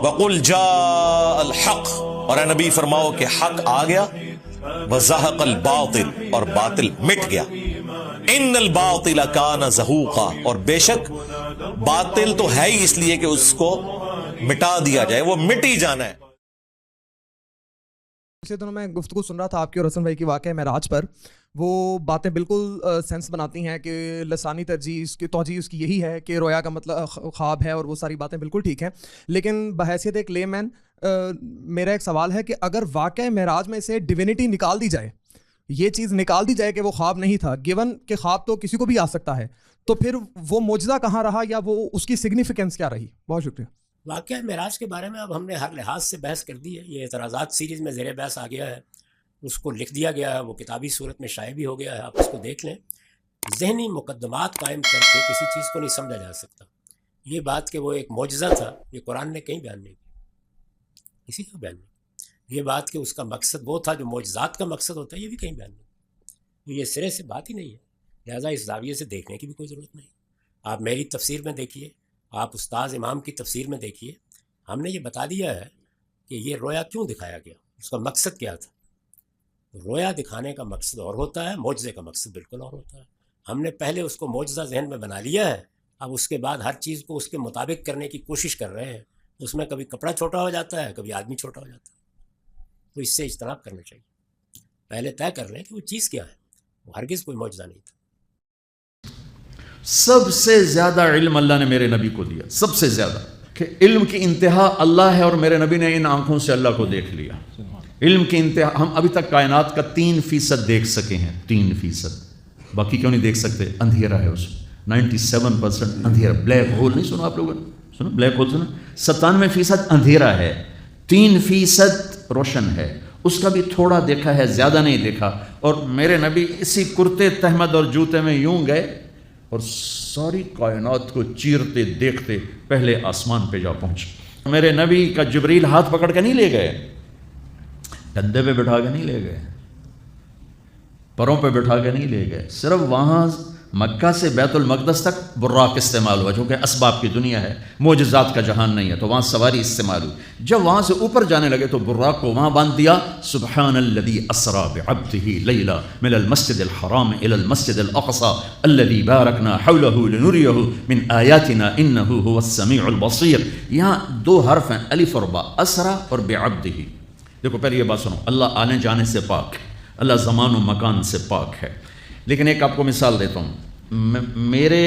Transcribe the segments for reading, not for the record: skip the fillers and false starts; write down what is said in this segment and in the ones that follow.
وقل جاء الحق، اور اے نبی فرماؤ کہ حق آ گیا، وزہق الباطل، اور باطل مٹ گیا، ان الباطل کان زہوقا، اور بے شک باطل تو ہے ہی اس لیے کہ اس کو مٹا دیا جائے، وہ مٹ ہی جانا ہے۔ پچھلے دنوں میں گفتگو سن رہا تھا آپ کی اور حسن بھائی کی واقعہ معراج پر، وہ باتیں بالکل سینس بناتی ہیں کہ لسانی ترجیح اس کی توجیہ اس کی یہی ہے کہ رویا کا مطلب خواب ہے، اور وہ ساری باتیں بالکل ٹھیک ہیں، لیکن بحیثیت ایک لے مین میرا ایک سوال ہے کہ اگر واقعہ معراج میں سے ڈیوینٹی نکال دی جائے، یہ چیز نکال دی جائے کہ وہ خواب نہیں تھا، گیون کہ خواب تو کسی کو بھی آ سکتا ہے، تو پھر وہ معجزہ کہاں رہا یا وہ اس کی سگنیفیکنس کیا رہی؟ بہت شکریہ۔ واقعہ معراج کے بارے میں اب ہم نے ہر لحاظ سے بحث کر دی ہے، یہ اعتراضات سیریز میں زیر بحث آ گیا ہے، اس کو لکھ دیا گیا ہے، وہ کتابی صورت میں شائع بھی ہو گیا ہے، آپ اس کو دیکھ لیں۔ ذہنی مقدمات قائم کر کے کسی چیز کو نہیں سمجھا جا سکتا۔ یہ بات کہ وہ ایک معجزہ تھا، یہ قرآن نے کہیں بیان نہیں کیا، کسی کا بیان نہیں۔ یہ بات کہ اس کا مقصد وہ تھا جو معجزات کا مقصد ہوتا ہے، یہ بھی کہیں بیان نہیں۔ یہ سرے سے بات ہی نہیں ہے، لہٰذا اس زاویے سے دیکھنے کی بھی کوئی ضرورت نہیں۔ آپ میری تفسیر میں دیکھیے، آپ استاذ امام کی تفسیر میں دیکھیے، ہم نے یہ بتا دیا ہے کہ یہ رویا کیوں دکھایا گیا، اس کا مقصد کیا تھا۔ رویا دکھانے کا مقصد اور ہوتا ہے، معجزے کا مقصد بالکل اور ہوتا ہے۔ ہم نے پہلے اس کو معجزہ ذہن میں بنا لیا ہے، اب اس کے بعد ہر چیز کو اس کے مطابق کرنے کی کوشش کر رہے ہیں، اس میں کبھی کپڑا چھوٹا ہو جاتا ہے، کبھی آدمی چھوٹا ہو جاتا ہے، تو اس سے اجتناب کرنا چاہیے۔ پہلے طے کر لیں کہ وہ چیز کیا ہے، وہ ہرگز کوئی معجزہ نہیں تھا۔ سب سے زیادہ علم اللہ نے میرے نبی کو دیا، سب سے زیادہ، کہ علم کی انتہا اللہ ہے، اور میرے نبی نے ان آنکھوں سے اللہ کو دیکھ لیا۔ علم کی انتہا، ہم ابھی تک کائنات کا 3% دیکھ سکے ہیں، 3%، باقی کیوں نہیں دیکھ سکتے؟ اندھیرا ہے اس میں، 97% اندھیرا۔ بلیک ہول نہیں سنا آپ لوگوں نے؟ سنا بلیک ہول؟ سنا؟ 97% اندھیرا ہے، 3% روشن ہے، اس کا بھی تھوڑا دیکھا ہے، زیادہ نہیں دیکھا۔ اور میرے نبی اسی کرتے تہمد اور جوتے میں یوں گئے اور ساری کائنات کو چیرتے دیکھتے پہلے آسمان پہ جا پہنچے۔ میرے نبی کا جبریل ہاتھ پکڑ کے نہیں لے گئے، کندھے پہ بٹھا کے نہیں لے گئے، پروں پہ بٹھا کے نہیں لے گئے، صرف وہاں مکہ سے بیت المقدس تک براق استعمال ہوا، چونکہ اسباب کی دنیا ہے، معجزات کا جہان نہیں ہے، تو وہاں سواری استعمال ہوئی۔ جب وہاں سے اوپر جانے لگے تو براق کو وہاں باندھ دیا، سبحان الذی اسری بعبدہ لیلا من المسجد الحرام الی المسجد الاقصی الذی بارکنا حولہ لنریہ من آیاتنا انہ هو السمیع البصیر۔ یہاں 2 حرف ہیں، الف اور با، اسری اور بعبدہ۔ دیکھو پہلے یہ بات سنو، اللہ آنے جانے سے پاک ہے، اللہ زمان و مکان سے پاک ہے۔ لیکن ایک آپ کو مثال دیتا ہوں، میرے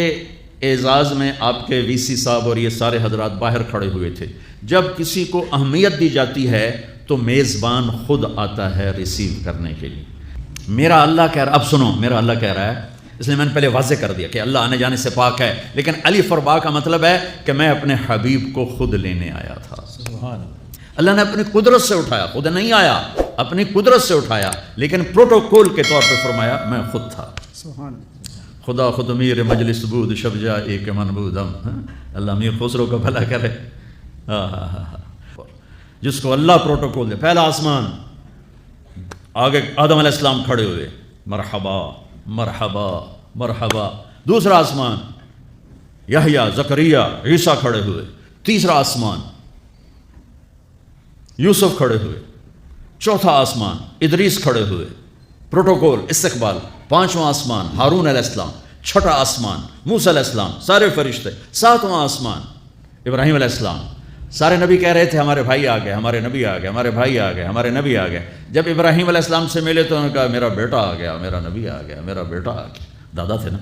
اعزاز میں آپ کے وی سی صاحب اور یہ سارے حضرات باہر کھڑے ہوئے تھے۔ جب کسی کو اہمیت دی جاتی ہے تو میزبان خود آتا ہے ریسیو کرنے کے لیے۔ میرا اللہ کہہ رہا، اب سنو، میرا اللہ کہہ رہا ہے، اس لیے میں نے پہلے واضح کر دیا کہ اللہ آنے جانے سے پاک ہے، لیکن الف اور با کا مطلب ہے کہ میں اپنے حبیب کو خود لینے آیا تھا۔ سبحان اللہ نے اپنی قدرت سے اٹھایا، خود نہیں آیا، اپنی قدرت سے اٹھایا، لیکن پروٹوکول کے طور پہ فرمایا میں خود تھا۔ خدا خود امیر مجلس بود شب جا ایک منبودم۔ اللہ امیر خسرو کا بھلا کرے۔ جس کو اللہ پروٹوکول دے، پہلا آسمان، آگے آدم علیہ السلام کھڑے ہوئے، مرحبا مرحبا مرحبا۔ دوسرا آسمان، یحییٰ زکریا عیسیٰ کھڑے ہوئے۔ تیسرا آسمان، یوسف کھڑے ہوئے۔ چوتھا آسمان، ادریس کھڑے ہوئے، پروٹوکول استقبال۔ پانچواں آسمان، ہارون علیہ السلام۔ چھٹا آسمان، موسیٰ علیہ السلام، سارے فرشتے۔ ساتواں آسمان، ابراہیم علیہ السلام۔ سارے نبی کہہ رہے تھے ہمارے بھائی آ گئے، ہمارے نبی آ گئے، ہمارے بھائی آ گئے، ہمارے نبی آ گئے۔ جب ابراہیم علیہ السلام سے ملے تو انہوں نے کہا میرا بیٹا آ گیا، میرا نبی آ گیا، میرا بیٹا آ گیا۔ دادا تھے نا۔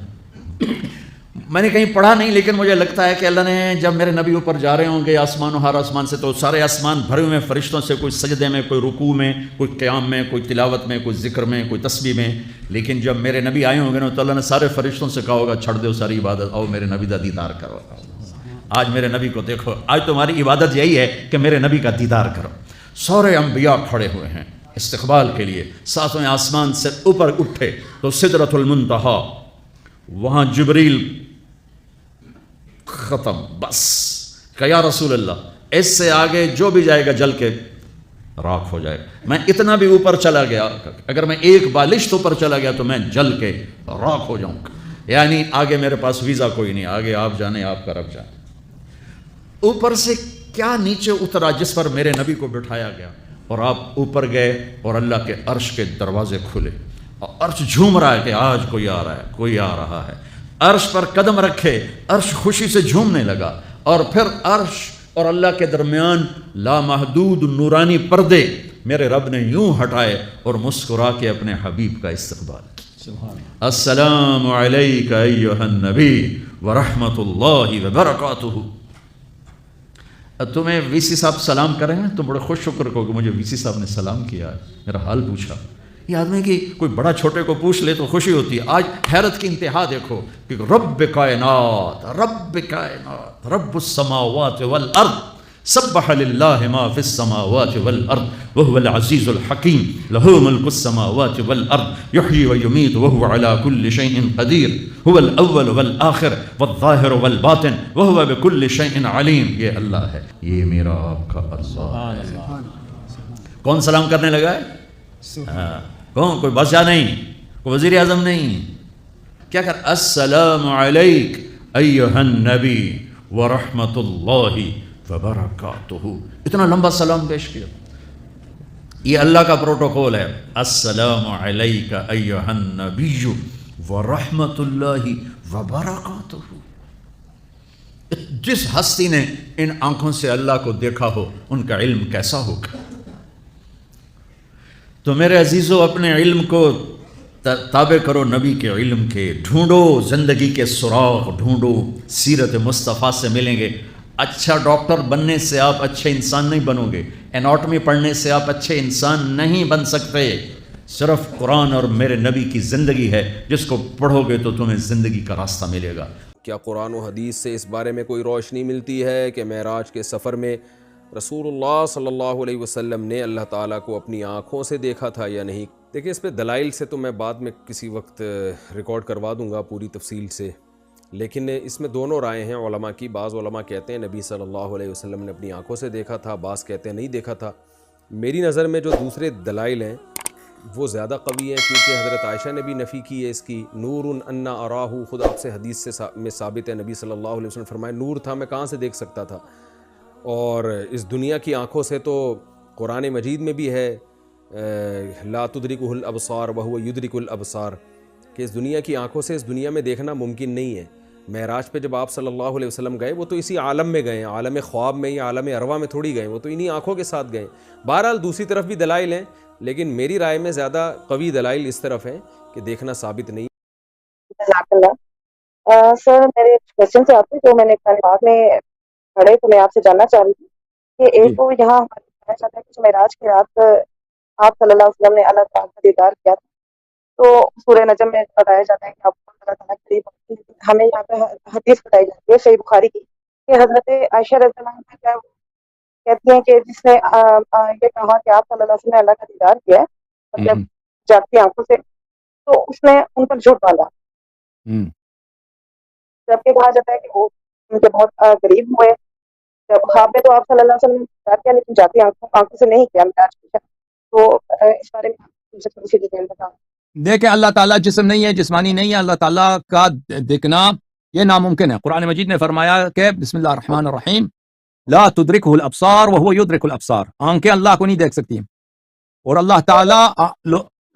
میں نے کہیں پڑھا نہیں، لیکن مجھے لگتا ہے کہ اللہ نے جب میرے نبی اوپر جا رہے ہوں گے آسمان و ہر آسمان سے، تو سارے آسمان بھرے ہوئے فرشتوں سے، کوئی سجدے میں، کوئی رکوع میں، کوئی قیام میں، کوئی تلاوت میں، کوئی ذکر میں، کوئی تسبیح میں۔ لیکن جب میرے نبی آئے ہوں گے نا تو اللہ نے سارے فرشتوں سے کہا ہوگا چھڑ دو ساری عبادت، آؤ میرے نبی کا دیدار کرو۔ آج میرے نبی کو دیکھو، آج تمہاری عبادت یہی ہے کہ میرے نبی کا دیدار کرو۔ سارے انبیاء کھڑے ہوئے ہیں استقبال کے لیے۔ ساتویں آسمان سے اوپر اٹھے تو سدرۃ المنتہا، وہاں جبریل ختم، بس کہ یا رسول اللہ اس سے آگے جو بھی جائے گا جل کے راکھ ہو جائے گا۔ میں اتنا بھی اوپر چلا گیا، اگر میں ایک بالشت اوپر چلا گیا تو میں جل کے راکھ ہو جاؤں گا، یعنی آگے میرے پاس ویزا کوئی نہیں، آگے آپ جانے، آپ کا رب جانے۔ اوپر سے کیا نیچے اترا جس پر میرے نبی کو بٹھایا گیا؟ اور آپ اوپر گئے اور اللہ کے عرش کے دروازے کھلے اور عرش جھوم رہا ہے کہ آج کوئی آ رہا ہے، کوئی آ رہا ہے۔ عرش پر قدم رکھے، عرش خوشی سے جھومنے لگا، اور پھر عرش اور اللہ کے درمیان لامحدود نورانی پردے میرے رب نے یوں ہٹائے اور مسکرا کے اپنے حبیب کا استقبال کیا۔ السلام علیک ایھا النبی ورحمۃ اللہ وبرکاتہ۔ تمہیں وی سی صاحب سلام کریں گے، تم بڑے خوش شکر کو کہ مجھے وی سی صاحب نے سلام کیا، میرا حال پوچھا۔ یہ آدمی کی کوئی بڑا چھوٹے کو پوچھ لے تو خوشی ہوتی ہے۔ آج حیرت کی انتہا دیکھو کہ رب کائنات، رب السماوات والارض، سبح للہ ما فی السماوات والارض وهو العزیز الحکیم، لہ ملک السماوات والارض یحیی ویمیت وهو علی کل شیء قدیر، هو الاول والآخر والظاہر والباطن وهو بكل شیء علیم۔ یہ اللہ ہے، یہ میرا آپ کا اللہ۔ کون سلام کرنے لگا ہے؟ کون؟ کوئی بادشاہ نہیں، کوئی وزیر اعظم نہیں، کیا کر؟ السلام علیک ایھا النبی ورحمۃ اللہ وبرکاتہ۔ اتنا لمبا سلام پیش کیا۔ یہ اللہ کا پروٹوکول ہے، السلام علیک ایھا النبی ورحمۃ اللہ وبرکاتہ۔ جس ہستی نے ان آنکھوں سے اللہ کو دیکھا ہو ان کا علم کیسا ہوگا؟ تو میرے عزیزو، اپنے علم کو تابع کرو نبی کے علم کے، ڈھونڈو زندگی کے سراغ، ڈھونڈو۔ سیرت مصطفیٰ سے ملیں گے۔ اچھا ڈاکٹر بننے سے آپ اچھے انسان نہیں بنو گے، اناٹمی پڑھنے سے آپ اچھے انسان نہیں بن سکتے۔ صرف قرآن اور میرے نبی کی زندگی ہے جس کو پڑھو گے تو تمہیں زندگی کا راستہ ملے گا۔ کیا قرآن و حدیث سے اس بارے میں کوئی روشنی ملتی ہے کہ معراج کے سفر میں رسول اللہ صلی اللہ علیہ وسلم نے اللہ تعالیٰ کو اپنی آنکھوں سے دیکھا تھا یا نہیں؟ دیکھیں، اس پہ دلائل سے تو میں بعد میں کسی وقت ریکارڈ کروا دوں گا پوری تفصیل سے، لیکن اس میں دونوں رائے ہیں علماء کی۔ بعض علماء کہتے ہیں نبی صلی اللہ علیہ وسلم نے اپنی آنکھوں سے دیکھا تھا، بعض کہتے ہیں نہیں دیکھا تھا۔ میری نظر میں جو دوسرے دلائل ہیں وہ زیادہ قوی ہیں، کیونکہ حضرت عائشہ نے بھی نفی کی ہے اس کی۔ نور انا اراہ، خود آپ سے حدیث سے میں ثابت ہے، نبی صلی اللہ علیہ وسلم فرمائے نور تھا، میں کہاں سے دیکھ سکتا تھا؟ اور اس دنیا کی آنکھوں سے تو قرآن مجید میں بھی ہے لا تدرکہ الابصار وہو یدرک الابصار، کہ اس دنیا کی آنکھوں سے اس دنیا میں دیکھنا ممکن نہیں ہے۔ معراج پہ جب آپ صلی اللہ علیہ وسلم گئے وہ تو اسی عالم میں گئے ہیں، عالم خواب میں یا عالم ارواح میں تھوڑی گئے، وہ تو انہی آنکھوں کے ساتھ گئے۔ بہرحال دوسری طرف بھی دلائل ہیں، لیکن میری رائے میں زیادہ قوی دلائل اس طرف ہیں کہ دیکھنا ثابت نہیں۔ جزاک اللہ۔ سر میرے کوشچن سے آپ جو میں نے پاک میں پڑھے تو میں آپ سے جاننا چاہ رہی تھی کہ ایک تو یہاں بتایا جاتا ہے کہ معراج کی رات آپ صلی اللہ علیہ وسلم نے اللہ تعالیٰ کا دیدار کیا تھا، تو سورہ نجم میں بتایا جاتا ہے کہ آپ کو اللہ تعالیٰ کے قریب، ہمیں یہاں پہ حدیث بتائی جاتی ہے صحیح بخاری کی کہ حضرت عائشہ رضی اللہ عنہا کیا کہتی ہیں کہ جس نے یہ کہا کہ آپ صلی اللہ علیہ وسلم نے اللہ کا دیدار کیا ہے مطلب جاگتی آنکھوں سے، تو اس نے ان پر جھوٹ باندھا، جبکہ کہا جاتا ہے کہ وہ ان کے بہت قریب ہوئے۔ جب خواب میں تو آپ صلی اللہ علیہ وسلم نے دیدار کیا لیکن جاتی آنکھوں سے نہیں کیا معراج کیا، تو اس بارے میں مجھے تھوڑی سی ڈیٹیل بتاؤ۔ دیکھیں، اللہ تعالیٰ جسم نہیں ہے، جسمانی نہیں ہے، اللہ تعالیٰ کا دیکھنا یہ ناممکن ہے۔ قرآن مجید نے فرمایا کہ بسم اللہ الرحمن الرحیم لا تدرکہ الابصار وہو یدرک الابصار، آنکھیں اللہ کو نہیں دیکھ سکتی اور اللہ تعالیٰ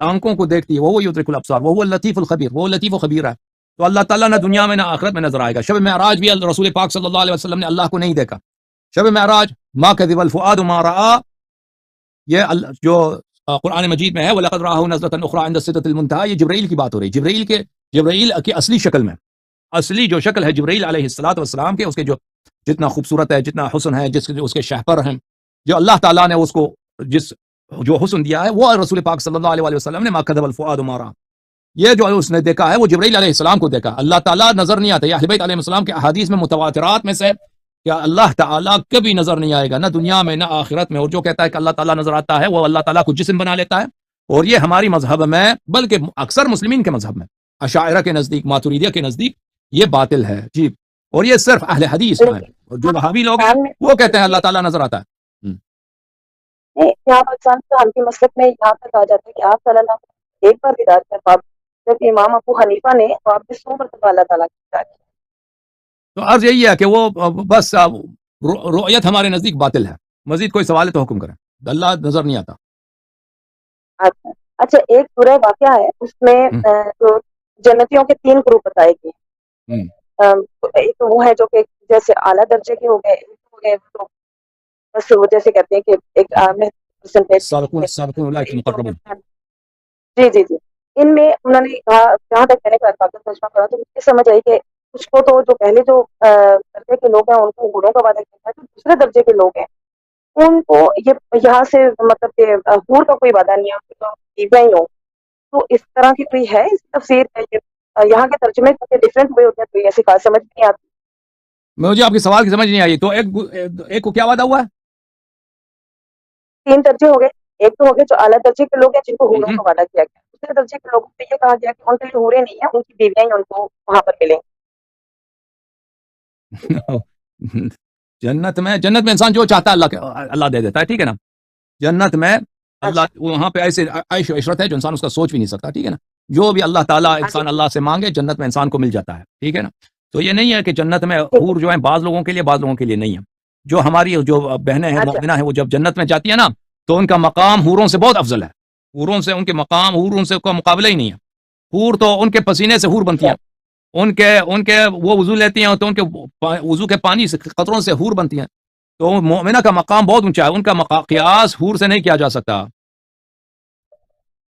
آنکھوں کو دیکھتی ہے، وہو یدرک الابصار وہو اللطیف الخبیر، وہ لطیف و خبیر ہے۔ تو اللہ تعالیٰ نہ دنیا میں نہ آخرت میں نظر آئے گا۔ شب معراج بھی رسول پاک صلی اللہ علیہ وسلم نے اللہ کو نہیں دیکھا۔ شب معراج ما کذب الفؤاد ما رأى، یہ جو قرآن مجید میں ہے وَلَقَدْ رَآهُ نَزْلَةً أُخْرَىٰ عِندَ السِّدْرَةِ الْمُنتَهَىٰ، یہ جبرائیل کی بات ہو رہی ہے، جبرائیل کی اصلی شکل میں، اصلی جو شکل ہے جبرائیل علیہ السلام کے، اس کے جو جتنا خوبصورت ہے، جتنا حسن ہے، اس کے شہپر ہیں، جو اللہ تعالیٰ نے اس کو جو حسن دیا ہے وہ رسول پاک صلی اللہ علیہ وسلم نے ما کذب الفؤاد ما رأى، یہ جو اس نے دیکھا ہے وہ جبرائیل علیہ السلام کو دیکھا۔ اللہ تعالیٰ نظر نہیں آتا۔ یہ اہل بیت علیہ السلام کے احادیث میں متواترات میں سے کہ اللہ تعالیٰ کبھی نظر نہیں آئے گا، نہ دنیا میں نہ آخرت میں، اور جو کہتا ہے کہ اللہ تعالیٰ نظر آتا ہے وہ اللہ تعالیٰ کو جسم بنا لیتا ہے، اور یہ ہماری مذہب میں بلکہ اکثر مسلمین کے مذہب میں، اشاعرہ کے نزدیک، ماتوریدیہ کے نزدیک یہ باطل ہے جی، اور یہ صرف اہل حدیث میں ہے، اور جو وہابی لوگ ہیں وہ کہتے ہیں اللہ تعالیٰ نظر آتا ہے۔ یہاں پاکستان کے حنفی مسلک میں یہاں تک آ جاتا ہے کہ آپ صلی اللہ علیہ وسلم ایک بار دیدار کیا، خواب، جبکہ امام ابو حنیفہ نے خواب میں 100 مرتبہ اللہ تعالیٰ کی دیدار کیا۔ تو عرض یہی ہے کہ وہ بس رؤیت ہمارے نزدیک باطل ہے. مزید کوئی سوال ہے تو حکم کریں. اللہ نظر نہیں آتا. اچھا ایک سورہ واقعہ ہے اس میں جو جنتیوں کے 3 گروپ بتائے گئے ہیں. ایک تو وہ ہے جو کہ جیسے اعلیٰ درجے کے ہو گئے تو بس وہ جیسے کہتے ہیں کہ ایک سابقون اولئک المقربون. جی جی جی ان میں انہوں نے کہا جہاں تک میں نے ترجمہ پڑھا تو مجھے سمجھ آئی کہ کچھ کو تو جو پہلے جو درجے کے لوگ ہیں ان کو حوروں کا وعدہ کیا ہے، جو دوسرے درجے کے لوگ ہیں ان کو یہ یہاں سے مطلب کہ حور کا کوئی وعدہ نہیں ہے، ان کی تو بیویاں ہی ہوں. تو اس طرح کی کوئی ہے اس تفسیر ہے؟ یہاں کے ترجمے ڈفرینٹ ہوئے ہوتے ہیں تو ایسی خاص سمجھ نہیں آتی. مجھے آپ کی سوال کی سمجھ نہیں آئی. تو ایک کو کیا وعدہ ہوا ہے؟ 3 درجے ہو گئے. ایک تو ہو گئے جو اعلیٰ درجے کے لوگ ہیں جن کو حوروں کا وعدہ کیا گیا. دوسرے درجے کے لوگوں کو یہ کہا گیا کہ ان کے لیے حوریں نہیں ہیں، ان کی بیویاں ہی ان کو وہاں پر ملیں. جنت میں انسان جو چاہتا ہے اللہ دے دیتا ہے. ٹھیک ہے نا. جنت میں اللہ وہاں پہ ایسے عیش و عشرت ہے جو انسان اس کا سوچ بھی نہیں سکتا. ٹھیک ہے نا. جو بھی اللہ تعالیٰ انسان اللہ سے مانگے جنت میں انسان کو مل جاتا ہے. ٹھیک ہے نا. تو یہ نہیں ہے کہ جنت میں حور جو ہیں بعض لوگوں کے لیے بعض لوگوں کے لیے نہیں ہے. جو ہماری جو بہنیں ہیں مومنہ ہیں وہ جب جنت میں جاتی ہیں نا تو ان کا مقام حوروں سے بہت افضل ہے. حوروں سے ان کے مقام حوروں سے کا مقابلہ ہی نہیں ہے. حور تو ان کے پسینے سے حور بنتی ہیں. ان کے وہ وضو لیتی ہیں تو ان کے وضو کے پانی سے قطروں سے حور بنتی ہیں. تو مومنہ کا مقام بہت اونچا ہے. ان کا قیاس حور سے نہیں کیا جا سکتا.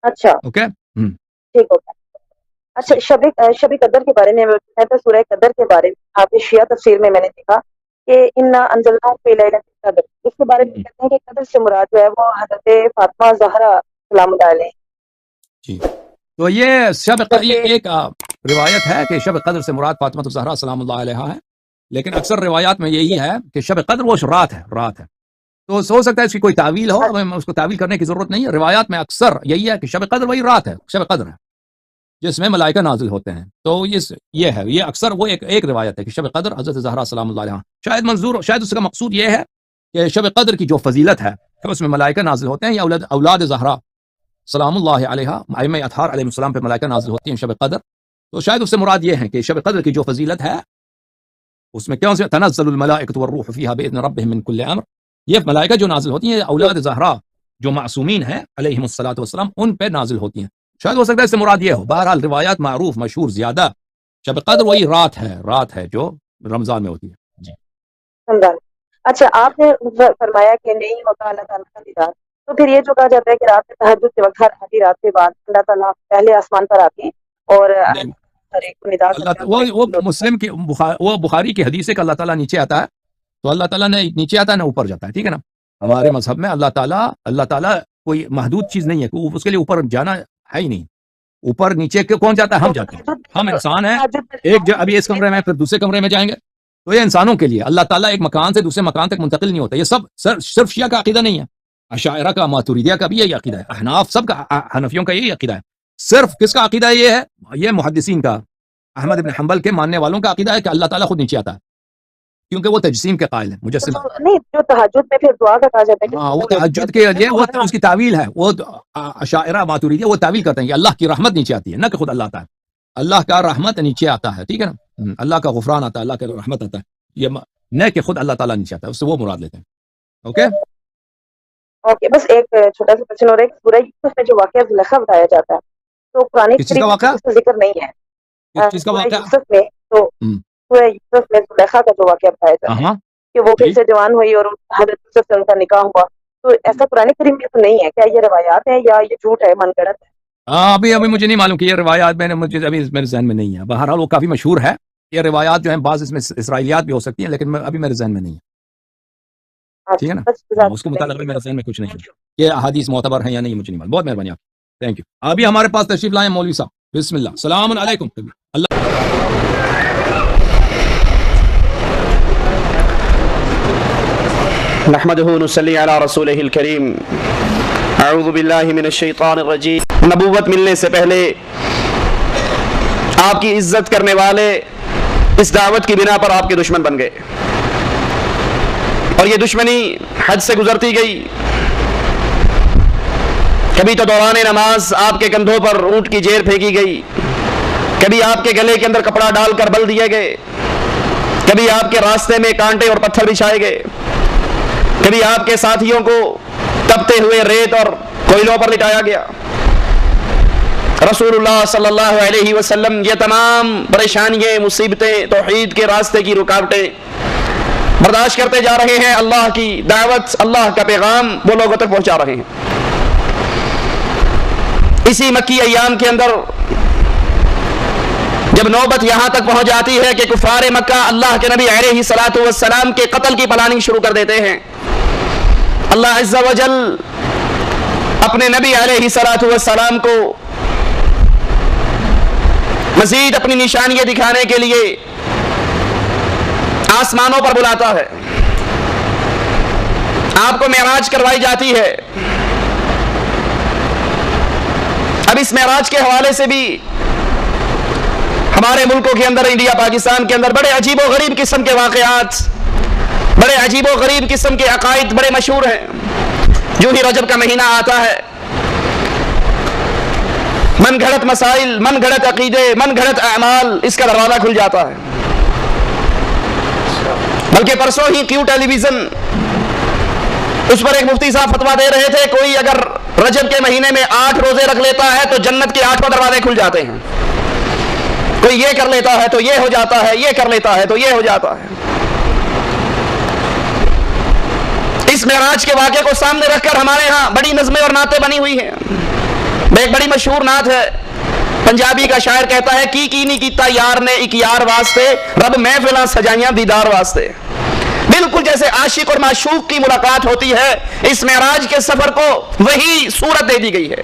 اچھا اوکے ٹھیک ہوگا. اچھا شب قدر کے بارے میں سورہ قدر کے بارے میں آپ شیعہ تفسیر میں نے دیکھا کہ انا انزلناہ فی لیلۃ القدر. اس کے بارے میں کہتے ہیں کہ قدر سے مراد جو ہے وہ حضرت فاطمہ زہرا سلام اللہ علیہ. جی تو یہ ایک روایت ہے کہ شب قدر سے مراد فاطمہ زہرا سلام اللہ علیہا ہے. لیکن اکثر روایات میں یہی ہے کہ شب قدر وہ رات ہے. تو ہو سکتا ہے اس کی کوئی تعویل ہو. ہمیں اس کو تعویل کرنے کی ضرورت نہیں ہے. روایات میں اکثر یہی ہے کہ شب قدر وہی رات ہے. شب قدر ہے جس میں ملائکہ نازل ہوتے ہیں. تو یہ اکثر وہ ایک روایت ہے کہ شب قدر حضرت زہرا سلام اللہ علیہا. شاید اس کا مقصود یہ ہے کہ شب قدر کی جو فضیلت ہے کہ اس میں ملائکہ نازل ہوتے ہیں یا اولاد زہرا سلام اللہ علیہا ائمہ اطہار علیہ السلام پہ ملائکہ نازل ہوتی ہیں شب قدر. تو شاید اس سے مراد یہ ہے کہ شب قدر کی جو فضیلت ہے اس میں کیوں سے تنزل الملائکۃ والروح فیہا باذن ربہم من کل امر. یہ ملائکہ جو نازل ہوتی ہیں اولاد زہرا جو معصومین ہیں علیہم الصلوۃ والسلام ان پہ نازل ہوتی ہیں. شاید ہو سکتا ہے اس سے مراد یہ ہو. بہرحال روایات معروف مشہور زیادہ شب قدر وہی رات ہے جو رمضان میں ہوتی ہے. جی اچھا آپ نے فرمایا کہ نہیں ہوتا اللہ تعالیٰ کا دیدار. تو پھر یہ جو کہا جاتا ہے کہ رات میں تہجد کے وقت ہر آدھی رات کے بعد اللہ تعالیٰ پہلے آسمان پر آتے ہیں اور ہر ایک کو ندا کرتے ہیں. وہ مسلم کی وہ بخاری کی حدیث ہے کہ اللہ تعالیٰ نیچے آتا ہے. تو اللہ تعالیٰ نے نیچے آتا ہے نہ اوپر جاتا ہے. ٹھیک ہے نا. ہمارے مذہب میں اللہ تعالیٰ کوئی محدود چیز نہیں ہے. اس کے لیے اوپر جانا ہے ہی نہیں. اوپر نیچے کون جاتا ہے؟ ہم جاتے ہیں. ہم انسان ہیں. ابھی اس کمرے میں پھر دوسرے کمرے میں جائیں گے. تو یہ انسانوں کے لیے اللہ تعالیٰ ایک مکان سے دوسرے مکان تک منتقل نہیں ہوتا. یہ سب صرف شیعہ کا عقیدہ نہیں ہے. اشاعرہ کا ماتوریدیہ کا بھی یہی عقیدہ ہے. احناف سب کا حنفیوں کا یہی عقیدہ ہے. صرف کس کا عقیدہ یہ ہے؟ یہ محدثین کا احمد بن حنبل کے ماننے والوں کا عقیدہ ہے کہ اللہ تعالیٰ خود نیچے آتا ہے کیونکہ وہ تجسیم کے قائل ہیں مجسم. نہیں جو تہجد میں پھر دعا کا کہا جاتا ہے وہ تہجد کے لیے وہ اس کی تعویل ہے. وہ اشاعرہ ماتوریدیہ وہ تعویل کرتے ہیں کہ اللہ کی رحمت نیچے آتی ہے نہ کہ خود اللہ آتا ہے. اللہ کا رحمت نیچے آتا ہے. ٹھیک ہے نا. اللہ کا غفران آتا ہے اللہ کا رحمت آتا ہے. یہ نہ کہ خود اللہ تعالیٰ نیچے آتا ہے. اس سے وہ مراد لیتے ہیں. اوکے بس ایک چھوٹا سا کوشچن اور ایک سورہ یوسف میں جو واقعہ زلیخا بتایا جاتا ہے تو قرآن کریم میں اس کا ذکر نہیں ہے. سورہ یوسف میں تو سورہ یوسف میں زلیخا کا جو واقعہ بتایا جاتا ہے کہ وہ پھر سے جوان ہوئی اور حضرت یوسف سے ان کا نکاح ہوا. تو ایسا قرآن کریم میں تو نہیں ہے. کیا یہ روایات ہیں یا یہ جھوٹ ہے من گڑت ہے؟ ابھی مجھے نہیں معلوم کہ یہ روایات مجھے ابھی میرے ذہن میں نہیں ہے. بہرحال وہ کافی مشہور ہے. یہ روایات جو ہیں بعض اس میں اسرائیلیات بھی ہو سکتی ہیں لیکن ابھی میرے ذہن میں نہیں ہے. ٹھیک ہے نا. اس کے متعلق میرے ذہن میں کچھ نہیں ہے. یہ احادیث معتبر ہیں یا نہیں مجھے نہیں معلوم. بہت مہربانی آپ. Thank you. ابھی ہمارے پاس تشریف لائیں مولوی صاحب. بسم اللہ. السلام علیکم. اللہ نحمده نصلي على رسوله الكريم. اعوذ باللہ من الشیطان الرجیم. نبوت ملنے سے پہلے آپ کی عزت کرنے والے اس دعوت کی بنا پر آپ کے دشمن بن گئے اور یہ دشمنی حد سے گزرتی گئی. کبھی تو دوران نماز آپ کے کندھوں پر اونٹ کی جیر پھینکی گئی, کبھی آپ کے گلے کے اندر کپڑا ڈال کر بل دیے گئے, کبھی آپ کے راستے میں کانٹے اور پتھر بچھائے گئے، کبھی آپ کے ساتھیوں کو تپتے ہوئے ریت اور کوئلوں پر لٹایا گیا۔ رسول اللہ صلی اللہ علیہ وسلم یہ تمام پریشانیاں، مصیبتیں، توحید کے راستے کی رکاوٹیں برداشت کرتے جا رہے ہیں، اللہ کی دعوت، اللہ کا پیغام وہ لوگوں تک پہنچا رہے ہیں۔ اسی مکی ایام کے اندر جب نوبت یہاں تک پہنچ جاتی ہے کہ کفار مکہ اللہ کے نبی علیہ الصلوۃ والسلام کے قتل کی پلاننگ شروع کر دیتے ہیں، اللہ عز و جل اپنے نبی علیہ الصلوۃ والسلام کو مزید اپنی نشانیاں دکھانے کے لیے آسمانوں پر بلاتا ہے، آپ کو معراج کروائی جاتی ہے۔ اب اس معراج کے حوالے سے بھی ہمارے ملکوں کے اندر، انڈیا پاکستان کے اندر بڑے عجیب و غریب قسم کے واقعات، بڑے عجیب و غریب قسم کے عقائد بڑے مشہور ہیں۔ جو ہی رجب کا مہینہ آتا ہے، من گھڑت مسائل، من گھڑت عقیدے، من گھڑت اعمال، اس کا دروازہ کھل جاتا ہے۔ بلکہ پرسوں ہی کیو ٹیلی ویژن، اس پر ایک مفتی صاحب فتویٰ دے رہے تھے، کوئی اگر رجب کے مہینے میں 8 روزے رکھ لیتا ہے تو جنت کے 8 دروازے کھل جاتے ہیں۔ کوئی یہ کر لیتا ہے تو یہ ہو جاتا ہے، یہ کر لیتا ہے تو یہ ہو جاتا ہے۔ اس معراج کے واقعے کو سامنے رکھ کر ہمارے ہاں بڑی نظمیں اور نعتیں بنی ہوئی ہیں۔ ایک بڑی مشہور نعت ہے، پنجابی کا شاعر کہتا ہے، کی نہیں کیتا یار نے ایک یار واسطے، رب محفلاں سجائیاں دیدار واسطے۔ بالکل جیسے عاشق اور معشوق کی ملاقات ہوتی ہے، اس معراج کے سفر کو وہی صورت دے دی گئی ہے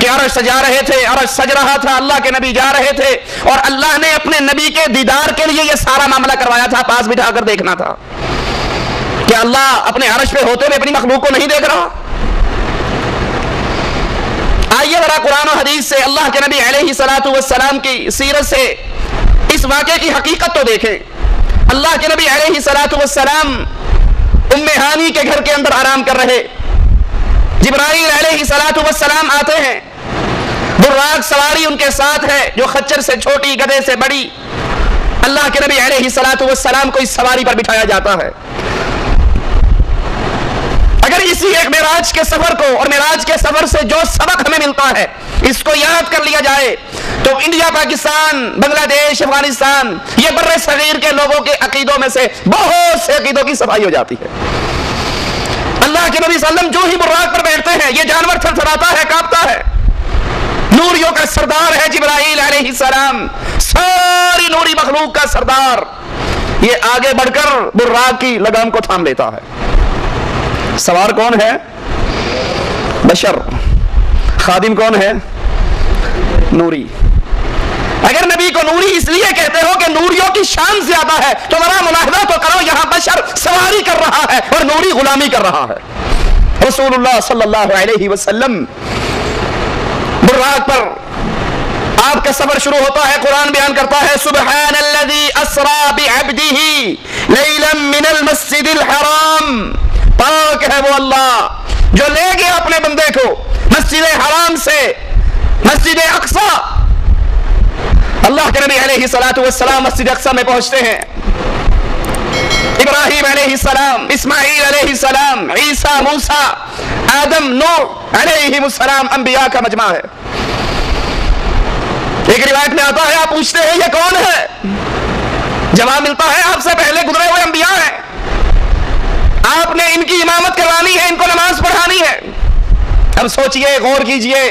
کہ عرش سجا رہے تھے، عرش سج رہا تھا، اللہ کے نبی جا رہے تھے، اور اللہ نے اپنے نبی کے دیدار کے لیے یہ سارا معاملہ کروایا تھا۔ پاس بٹھا کر دیکھنا تھا کہ اللہ اپنے عرش پہ ہوتے ہوئے اپنی مخلوق کو نہیں دیکھ رہا۔ آئیے ذرا قرآن و حدیث سے، اللہ کے نبی علیہ الصلوۃ والسلام کی سیرت سے اس واقعے کی حقیقت تو دیکھیں۔ اللہ کے نبی علیہ الصلوۃ والسلام ام ہانی کے گھر کے اندر آرام کر رہے، جبرائیل علیہ الصلوۃ والسلام آتے ہیں، براق سواری ان کے ساتھ ہے جو خچر سے چھوٹی، گدھے سے بڑی۔ اللہ کے نبی علیہ الصلوۃ والسلام کو اس سواری پر بٹھایا جاتا ہے۔ اگر اسی ایک معراج کے سفر کو اور معراج کے سفر سے جو سبق ہمیں ملتا ہے اس کو یاد کر لیا جائے تو انڈیا، پاکستان، بنگلہ دیش، افغانستان، یہ بر صغیر کے لوگوں کے عقیدوں میں سے بہت سے عقیدوں کی صفائی ہو جاتی ہے۔ اللہ کے نبی صلی اللہ علیہ وسلم جو ہی براق پر بیٹھتے ہیں، یہ جانور تھر تھراتا ہے، کانپتا ہے۔ نوریوں کا سردار ہے جبرائیل علیہ السلام، ساری نوری مخلوق کا سردار، یہ آگے بڑھ کر براق کی لگام کو تھام لیتا ہے۔ سوار کون ہے؟ بشر۔ خادم کون ہے؟ نوری۔ اگر نبی کو نوری اس لیے کہتے ہو کہ نوریوں کی شان زیادہ ہے تو ذرا ملاحظہ تو کرو، یہاں بشر سواری کر رہا ہے اور نوری غلامی کر رہا ہے۔ رسول اللہ صلی اللہ علیہ وسلم براق پر آپ کا سفر شروع ہوتا ہے، قرآن بیان کرتا ہے، سبحان الذی اسری بعبدہ لیلا من المسجد الحرام، پاک ہے وہ اللہ جو لے گیا اپنے بندے کو مسجد حرام سے مسجد اقصی۔ اللہ کے نبی علیہ الصلوۃ والسلام مسجد اقصی میں پہنچتے ہیں۔ ابراہیم علیہ السلام، اسماعیل علیہ السلام، عیسیٰ، موسیٰ، آدم، نوح علیہ السلام انبیاء کا مجمع ہے۔ ایک روایت میں آتا ہے، آپ پوچھتے ہیں یہ کون ہے؟ جواب ملتا ہے آپ سے پہلے گزرے ہوئے انبیاء ہیں، آپ نے ان کی امامت کروانی ہے، ان کو نماز پڑھانی ہے۔ اب سوچئے، غور کیجئے،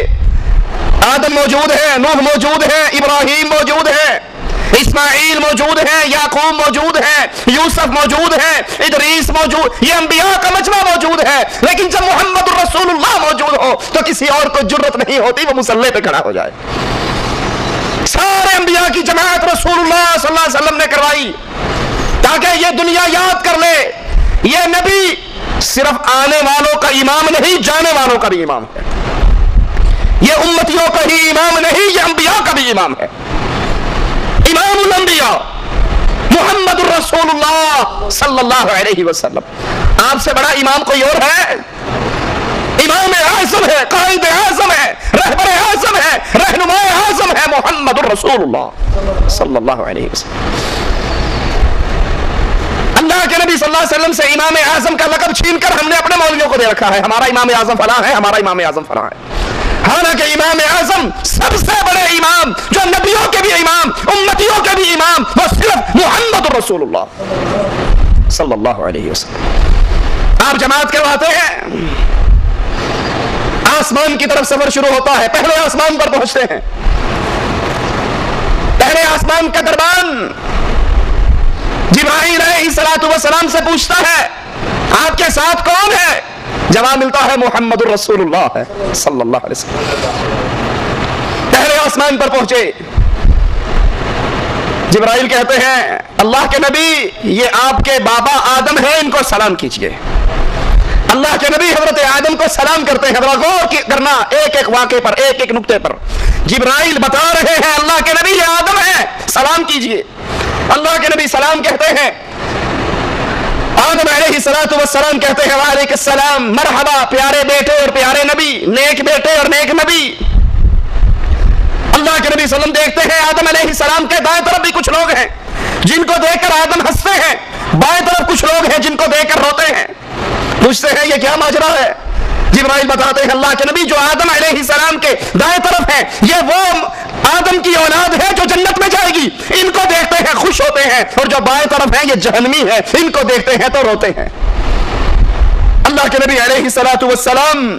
آدم موجود ہے، نوح موجود ہے، ابراہیم موجود ہے، اسماعیل موجود ہے، یعقوب موجود ہے، یوسف موجود ہے، ادریس موجود، یہ انبیاء کا مجمع موجود ہے۔ لیکن جب محمد الرسول اللہ موجود ہو تو کسی اور کو جرت نہیں ہوتی وہ مصلی پہ کھڑا ہو جائے۔ سارے انبیاء کی جماعت رسول اللہ صلی اللہ علیہ وسلم نے کروائی تاکہ یہ دنیا یاد کر لے، یہ نبی صرف آنے والوں کا امام نہیں، جانے والوں کا بھی امام ہے۔ یہ امتیوں کا ہی امام نہیں، یہ انبیاء کا بھی امام ہے۔ امام الانبیاء محمد الرسول اللہ صلی اللہ علیہ وسلم۔ آپ سے بڑا امام کوئی اور ہے؟ امام اعظم ہے، قائد اعظم ہے، رہبر اعظم ہے، رہنما اعظم ہے محمد الرسول اللہ صلی اللہ علیہ وسلم۔ اللہ کے نبی صلی اللہ علیہ وسلم سے امام اعظم کا لقب چھین کر ہم نے اپنے مولویوں کو دے رکھا ہے، ہمارا امام اعظم فلاں ہے، ہمارا امام اعظم فلاں ہے، حالانکہ امام اعظم سب سے بڑے امام، جو نبیوں کے بھی امام، امتیوں کے بھی امام، وہ صرف محمد رسول اللہ صلی اللہ علیہ وسلم۔ آپ جماعت کرواتے ہیں، آسمان کی طرف سفر شروع ہوتا ہے، پہلے آسمان پر پہنچتے ہیں، پہلے آسمان کا دربان جبرائیل علیہ السلام سے پوچھتا ہے آپ کے ساتھ کون ہے؟ جواب ملتا ہے محمد الرسول اللہ ہے صلی اللہ علیہ وسلم۔ پہلے آسمان پر پہنچے، جبرائیل کہتے ہیں اللہ کے نبی یہ آپ کے بابا آدم ہیں، ان کو سلام کیجئے۔ اللہ کے نبی حضرت آدم کو سلام کرتے ہیں، غور کرنا ایک ایک واقعے پر، ایک ایک نقطے پر۔ جبرائیل بتا رہے ہیں اللہ کے نبی یہ آدم ہیں، سلام کیجئے۔ اللہ کے نبی سلام کہتے ہیں، آدم علیہ السلام کہتے ہیں وعلیکم السلام، مرحبا پیارے بیٹے اور پیارے نبی، نیک بیٹے اور نیک نبی۔ اللہ کے نبی صلی اللہ علیہ وسلم دیکھتے ہیں آدم علیہ السلام کے دائیں طرف بھی کچھ لوگ ہیں جن کو دیکھ کر آدم ہنستے ہیں، بائیں طرف کچھ لوگ ہیں جن کو دیکھ کر روتے ہیں۔ پوچھتے ہیں یہ کیا ماجرا ہے؟ جبرائیل بتاتے ہیں اللہ کے نبی جو آدم علیہ السلام کے دائیں طرف ہیں یہ وہ آدم کی اولاد ہے جو جنت میں جائے گی، ان کو دیکھتے ہیں خوش ہوتے ہیں، اور جو بائیں طرف ہیں یہ جہنمی ہے، ان کو دیکھتے ہیں تو روتے ہیں۔ اللہ کے نبی علیہ السلام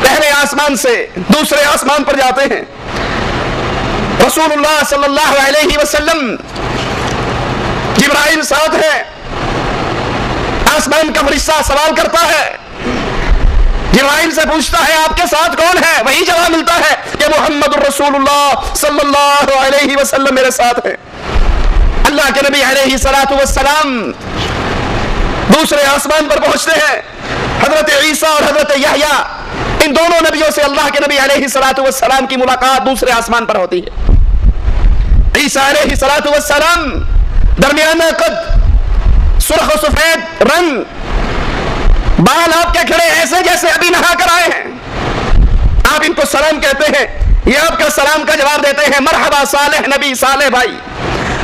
پہلے آسمان سے دوسرے آسمان پر جاتے ہیں، رسول اللہ صلی اللہ علیہ وسلم جبرائیل ساتھ ہے، آسمان کا فرشتہ سوال کرتا ہے، جبرائیل سے پوچھتا ہے آپ کے ساتھ کون ہے؟ وہی جواب ملتا ہے کہ محمد الرسول اللہ صلی اللہ علیہ وسلم میرے ساتھ ہے۔ اللہ کے نبی علیہ السلام دوسرے آسمان پر پہنچتے ہیں، حضرت عیسیٰ اور حضرت یحییٰ ان دونوں نبیوں سے اللہ کے نبی علیہ السلام کی ملاقات دوسرے آسمان پر ہوتی ہے۔ عیسیٰ علیہ السلام درمیانہ قد، سرخ و سفید رنگ، بال آپ کے کھڑے ایسے جیسے ابھی نہا کر آئے ہیں، آپ ان کو سلام کہتے ہیں، یہ آپ کا سلام کا جواب دیتے ہیں مرحبا صالح نبی، صالح بھائی۔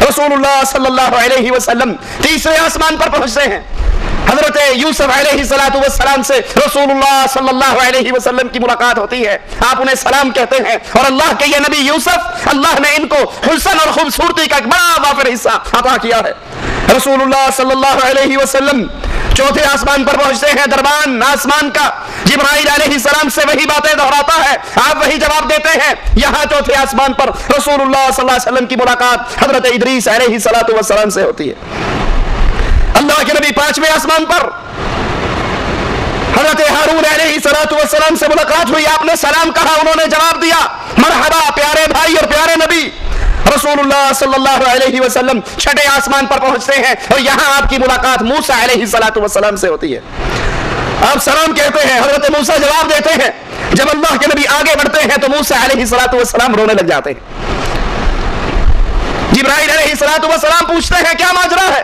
رسول اللہ صلی اللہ علیہ وسلم تیسرے آسمان پر پہنچتے ہیں، حضرت یوسف علیہ السلام سے رسول اللہ صلی اللہ علیہ وسلم کی ملاقات ہوتی ہے، آپ انہیں سلام کہتے ہیں، اور اللہ کے یہ نبی یوسف اللہ نے ان کو حسن اور خوبصورتی کا ایک بڑا وافر حصہ عطا کیا ہے۔ رسول اللہ صلی اللہ علیہ وسلم چوتھے آسمان پر پہنچتے ہیں، دربان آسمان کا جبرائیل علیہ السلام سے وہی باتیں دہراتا ہے، آپ وہی جواب دیتے ہیں۔ یہاں چوتھے آسمان پر رسول اللہ صلی اللہ علیہ وسلم کی ملاقات حضرت ادریس علیہ السلام سے ہوتی ہے۔ اللہ کے نبی پانچویں آسمان پر حضرت ہارون علیہ السلام سے ملاقات ہوئی، آپ نے سلام کہا، انہوں نے جواب دیا مرحبا پیارے بھائی اور پیارے نبی۔ رسول اللہ صلی اللہ علیہ وسلم چھٹے آسمان پر پہنچتے ہیں، اور یہاں آپ کی ملاقات موسیٰ علیہ السلام سے ہوتی ہے، آپ سلام کہتے ہیں، حضرت موسیٰ جواب دیتے ہیں۔ جب اللہ کے نبی آگے بڑھتے ہیں تو موسیٰ علیہ السلام رونے لگ جاتے ہیں۔ جبرائیل علیہ السلام پوچھتے ہیں کیا ماجرا ہے؟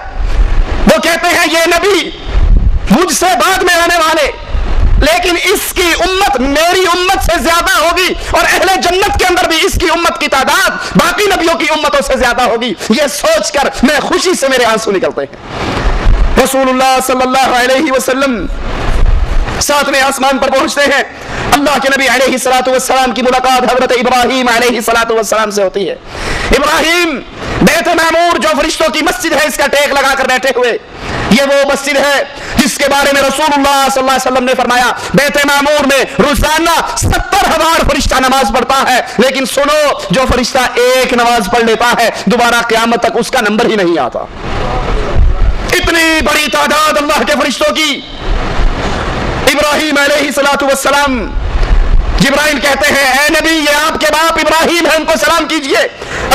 وہ کہتے ہیں یہ نبی مجھ سے بعد میں آنے والے، لیکن اس کی امت میری امت سے زیادہ ہوگی، اور اہل جنت کے اندر بھی اس کی امت کی تعداد باقی نبیوں کی امتوں سے زیادہ ہوگی، یہ سوچ کر میں خوشی سے میرے آنسو نکلتے ہیں۔ رسول اللہ صلی اللہ علیہ وسلم ساتویں آسمان پر پہنچتے ہیں، اللہ کے نبی علیہ السلام کی ملاقات حضرت ابراہیم علیہ السلام سے ہوتی ہے۔ ابراہیم بیت معمور جو فرشتوں کی مسجد ہے اس کا ٹیک لگا کر بیٹھے ہوئے، یہ وہ مسجد ہے جس کے بارے میں رسول اللہ صلی اللہ علیہ وسلم نے فرمایا بیت معمور میں روزانہ 70,000 فرشتہ نماز پڑھتا ہے، لیکن سنو جو فرشتہ ایک نماز پڑھ لیتا ہے دوبارہ قیامت تک اس کا نمبر ہی نہیں آتا۔ اتنی بڑی تعداد اللہ کے فرشتوں کی۔ ابراہیم علیہ السلام، جبرائیل کہتے ہیں اے نبی یہ آپ کے باپ ابراہیم ہیں، ان کو سلام کیجئے۔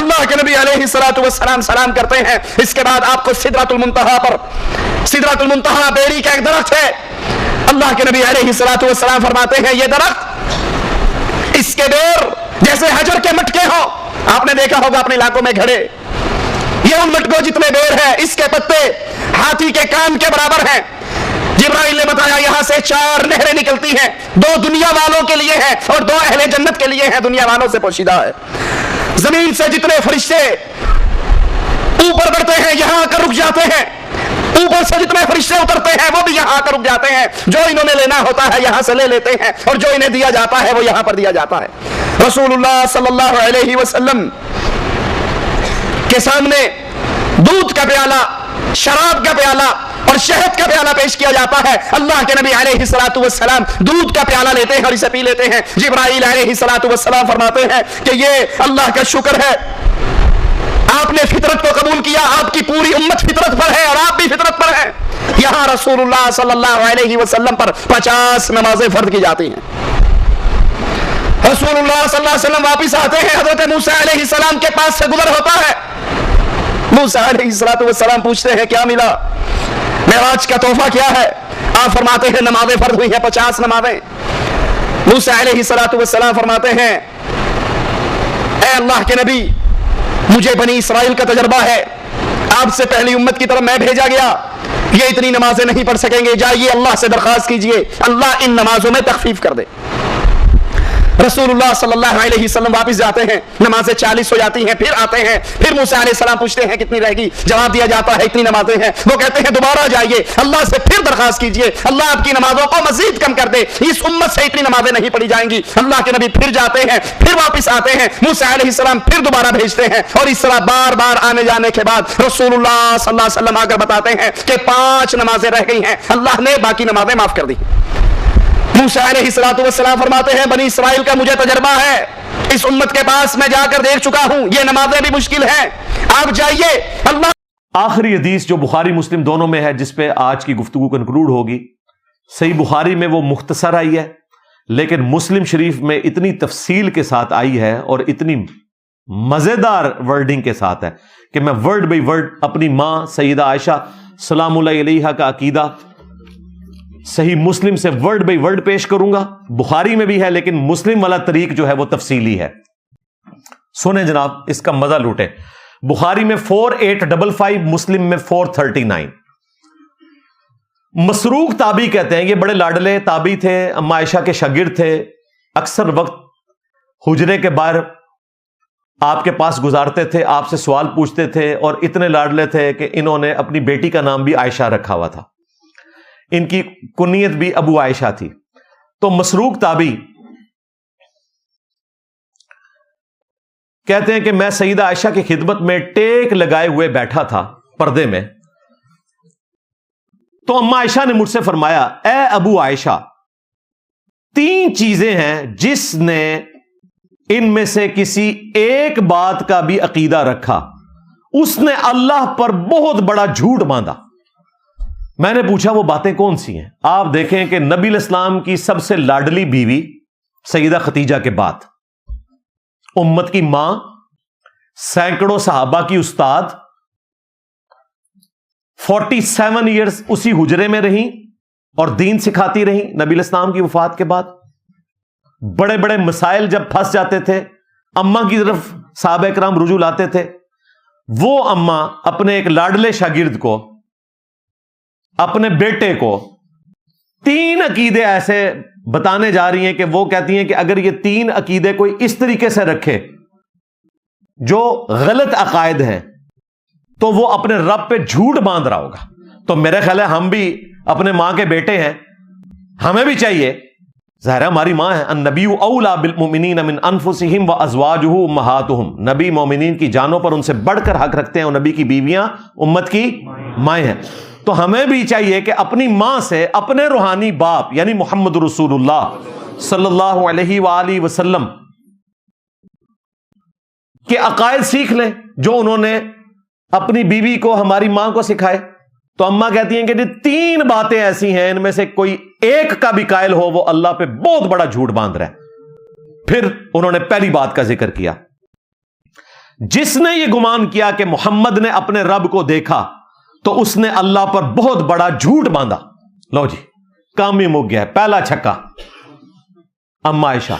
اللہ کے نبی علیہ السلام سلام کرتے ہیں۔ اس کے بعد آپ کو سدرۃ المنتہا پر، سدرۃ المنتہا بیری کا ایک درخت ہے، اللہ کے نبی علیہ السلام فرماتے ہیں یہ درخت، اس کے بیر جیسے حجر کے مٹکے ہو، آپ نے دیکھا ہوگا اپنے علاقوں میں گھڑے، یہ ان مٹکوں جتنے بیر ہیں، اس کے پتے ہاتھی کے کان کے برابر ہیں۔ جبرائیل نے بتایا یہاں سے 4 نہریں نکلتی ہیں، 2 دنیا والوں کے لیے ہیں اور 2 اہل جنت کے لیے ہیں، دنیا والوں سے پوشیدہ ہے۔ زمین سے جتنے فرشتے اوپر بڑھتے ہیں یہاں آ کر رک جاتے ہیں, اوپر سے جتنے فرشتے اترتے ہیں وہ بھی یہاں آ کر رک جاتے ہیں, جو انہوں نے لینا ہوتا ہے یہاں سے لے لیتے ہیں, اور جو انہیں دیا جاتا ہے وہ یہاں پر دیا جاتا ہے. رسول اللہ صلی اللہ علیہ وسلم کے سامنے دودھ کا پیالہ, شراب کا پیالہ اور شہد کا پیالہ پیش کیا جاتا ہے. اللہ کے نبی علیہ الصلوۃ والسلام دودھ کا پیالہ لیتے ہیں اور اسے پی لیتے ہیں. جبرائیل علیہ الصلوۃ والسلام فرماتے ہیں کہ یہ اللہ کا شکر ہے, آپ نے فطرت کو قبول کیا, آپ کی پوری امت فطرت پر ہے اور آپ بھی فطرت پر ہیں. یہاں رسول اللہ صلی اللہ علیہ وسلم پر 50 نمازیں فرض کی جاتی ہیں. رسول اللہ صلی اللہ علیہ وسلم واپس آتے ہیں, حضرت موسیٰ علیہ السلام کے پاس سے گزر ہوتا ہے. موسیٰ علیہ السلام پوچھتے ہیں کیا ملا, معراج کا تحفہ کیا ہے؟ آپ فرماتے ہیں نمازیں فرض ہوئی ہیں 50 نمازیں. موسیٰ علیہ السلام فرماتے ہیں اے اللہ کے نبی, مجھے بنی اسرائیل کا تجربہ ہے, آپ سے پہلی امت کی طرف میں بھیجا گیا, یہ اتنی نمازیں نہیں پڑھ سکیں گے, جائیے اللہ سے درخواست کیجئے اللہ ان نمازوں میں تخفیف کر دے. رسول اللہ صلی اللہ علیہ وسلم واپس جاتے ہیں, نمازیں 40 ہو جاتی ہیں, پھر آتے ہیں, پھر موسیٰ علیہ السلام پوچھتے ہیں کتنی رہ گئی, جواب دیا جاتا ہے اتنی نمازیں ہیں. وہ کہتے ہیں دوبارہ جائیے اللہ سے پھر درخواست کیجئے اللہ آپ کی نمازوں کو مزید کم کر دے, اس امت سے اتنی نمازیں نہیں پڑھی جائیں گی. اللہ کے نبی پھر جاتے ہیں, پھر واپس آتے ہیں, موسیٰ علیہ السلام پھر دوبارہ بھیجتے ہیں, اور اس طرح بار بار آنے جانے کے بعد رسول اللہ صلی اللہ علیہ وسلم آ کر بتاتے ہیں کہ 5 نمازیں رہ گئی ہیں, اللہ نے باقی نمازیں معاف کر دی. موسیٰ علیہ السلام فرماتے ہیں بنی اسرائیل کا مجھے تجربہ ہے, اس امت کے پاس میں جا کر دیکھ چکا ہوں, یہ نمازیں بھی مشکل ہیں, آپ جائیے اللہ. آخری حدیث جو بخاری مسلم دونوں میں ہے, جس پہ آج کی گفتگو کنکلوڈ ہوگی, صحیح بخاری میں وہ مختصر آئی ہے, لیکن مسلم شریف میں اتنی تفصیل کے ساتھ آئی ہے اور اتنی مزیدار ورڈنگ کے ساتھ ہے کہ میں ورڈ بائی ورڈ اپنی ماں سیدہ عائشہ سلام اللہ علیہا کا عقیدہ صحیح مسلم سے ورڈ بائی ورڈ پیش کروں گا. بخاری میں بھی ہے لیکن مسلم والا طریق جو ہے وہ تفصیلی ہے. سنیں جناب, اس کا مزہ لوٹیں. بخاری میں 4855, مسلم میں 439. مسروق تابعی کہتے ہیں, یہ بڑے لاڈلے تابعی تھے, اما عائشہ کے شاگرد تھے, اکثر وقت حجرے کے باہر آپ کے پاس گزارتے تھے, آپ سے سوال پوچھتے تھے, اور اتنے لاڈلے تھے کہ انہوں نے اپنی بیٹی کا نام بھی عائشہ رکھا ہوا تھا, ان کی کنیت بھی ابو عائشہ تھی. تو مسروق تابعی کہتے ہیں کہ میں سیدہ عائشہ کی خدمت میں ٹیک لگائے ہوئے بیٹھا تھا پردے میں, تو اما عائشہ نے مجھ سے فرمایا اے ابو عائشہ, 3 چیزیں ہیں جس نے ان میں سے کسی ایک بات کا بھی عقیدہ رکھا اس نے اللہ پر بہت بڑا جھوٹ باندھا. میں نے پوچھا وہ باتیں کون سی ہیں؟ آپ دیکھیں کہ نبی علیہ السلام کی سب سے لاڈلی بیوی سیدہ خدیجہ کے بعد امت کی ماں, سینکڑوں صحابہ کی استاد, 47 ایئرز اسی حجرے میں رہیں اور دین سکھاتی رہیں. نبی علیہ السلام کی وفات کے بعد بڑے بڑے مسائل جب پھنس جاتے تھے, اماں کی طرف صحابہ کرام رجوع لاتے تھے. وہ اماں اپنے ایک لاڈلے شاگرد کو, اپنے بیٹے کو 3 عقیدے ایسے بتانے جا رہی ہیں کہ وہ کہتی ہیں کہ اگر یہ 3 عقیدے کوئی اس طریقے سے رکھے جو غلط عقائد ہیں تو وہ اپنے رب پہ جھوٹ باندھ رہا ہوگا. تو میرے خیال ہے ہم بھی اپنے ماں کے بیٹے ہیں, ہمیں بھی چاہیے, ظاہر ہماری ماں ہے, النبی اولا بالمؤمنین من انفسہم وازواجہ امہاتہم, نبی مومنین کی جانوں پر ان سے بڑھ کر حق رکھتے ہیں, اور نبی کی بیویاں امت کی مائیں ہیں. تو ہمیں بھی چاہیے کہ اپنی ماں سے اپنے روحانی باپ یعنی محمد رسول اللہ صلی اللہ علیہ وآلہ وسلم کے عقائد سیکھ لیں جو انہوں نے اپنی بیوی کو, ہماری ماں کو سکھائے. تو اماں کہتی ہیں کہ یہ 3 باتیں ایسی ہیں ان میں سے کوئی ایک کا بھی قائل ہو وہ اللہ پہ بہت بڑا جھوٹ باندھ رہا ہے. پھر انہوں نے پہلی بات کا ذکر کیا, جس نے یہ گمان کیا کہ محمد نے اپنے رب کو دیکھا تو اس نے اللہ پر بہت بڑا جھوٹ باندھا. لو جی, کام ہی مک گیا ہے, پہلا چھکا. اما عائشہ,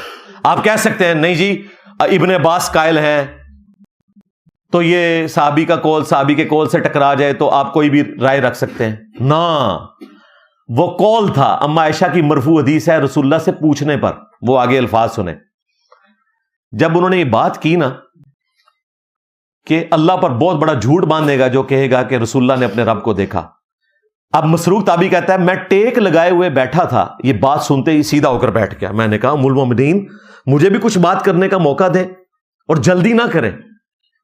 آپ کہہ سکتے ہیں نہیں جی ابن عباس قائل ہیں تو یہ صحابی کا قول صحابی کے قول سے ٹکرا جائے تو آپ کوئی بھی رائے رکھ سکتے ہیں. نا, وہ قول تھا, اما عائشہ کی مرفوع حدیث ہے, رسول اللہ سے پوچھنے پر. وہ آگے الفاظ سنیں. جب انہوں نے یہ بات کی نا کہ اللہ پر بہت بڑا جھوٹ باندھے گا جو کہے گا کہ رسول اللہ نے اپنے رب کو دیکھا. اب مسروق تابعی کہتا ہے میں ٹیک لگائے ہوئے بیٹھا تھا, یہ بات سنتے ہی سیدھا ہو کر بیٹھ گیا. میں نے کہا ام المؤمنین مجھے بھی کچھ بات کرنے کا موقع دیں اور جلدی نہ کریں.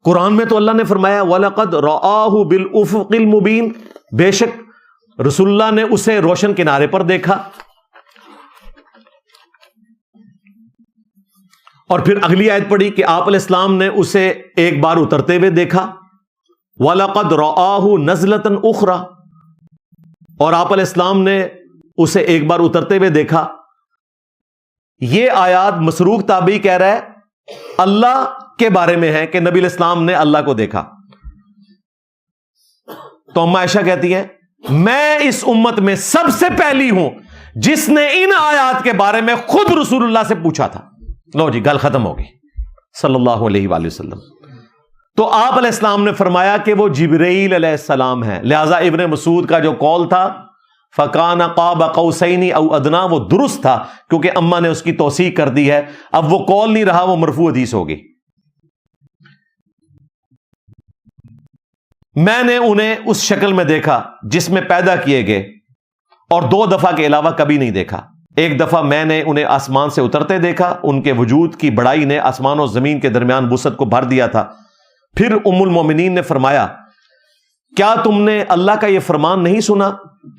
قرآن میں تو اللہ نے فرمایا وَلَقَدْ رَآهُ بِالْأُفُقِ الْمُبِينِ, بے شک رسول اللہ نے اسے روشن کنارے پر دیکھا. اور پھر اگلی آیت پڑھی کہ آپ علیہ السلام نے اسے ایک بار اترتے ہوئے دیکھا. وَلَقَدْ رَآهُ نَزْلَةً أُخْرَى, اور آپ علیہ السلام نے اسے ایک بار اترتے ہوئے دیکھا. یہ آیات مسروق تابعی کہہ رہا ہے اللہ کے بارے میں ہے کہ نبی علیہ السلام نے اللہ کو دیکھا. تو اما عائشہ کہتی ہیں میں اس امت میں سب سے پہلی ہوں جس نے ان آیات کے بارے میں خود رسول اللہ سے پوچھا تھا. لو جی گل ختم ہو گئی صلی اللہ علیہ وآلہ وسلم. تو آپ علیہ السلام نے فرمایا کہ وہ جبرائیل علیہ السلام ہے. لہذا ابن مسعود کا جو قول تھا فَكَانَ قَابَ قَوْسَيْنِ أَوْ أَدْنَىٰ وہ درست تھا, کیونکہ اماں نے اس کی توثیق کر دی ہے. اب وہ قول نہیں رہا, وہ مرفوع حدیث ہوگی. میں نے انہیں اس شکل میں دیکھا جس میں پیدا کیے گئے, اور 2 دفعہ کے علاوہ کبھی نہیں دیکھا. ایک دفعہ میں نے انہیں آسمان سے اترتے دیکھا, ان کے وجود کی بڑائی نے آسمان و زمین کے درمیان وسعت کو بھر دیا تھا. پھر ام المومنین نے فرمایا کیا تم نے اللہ کا یہ فرمان نہیں سنا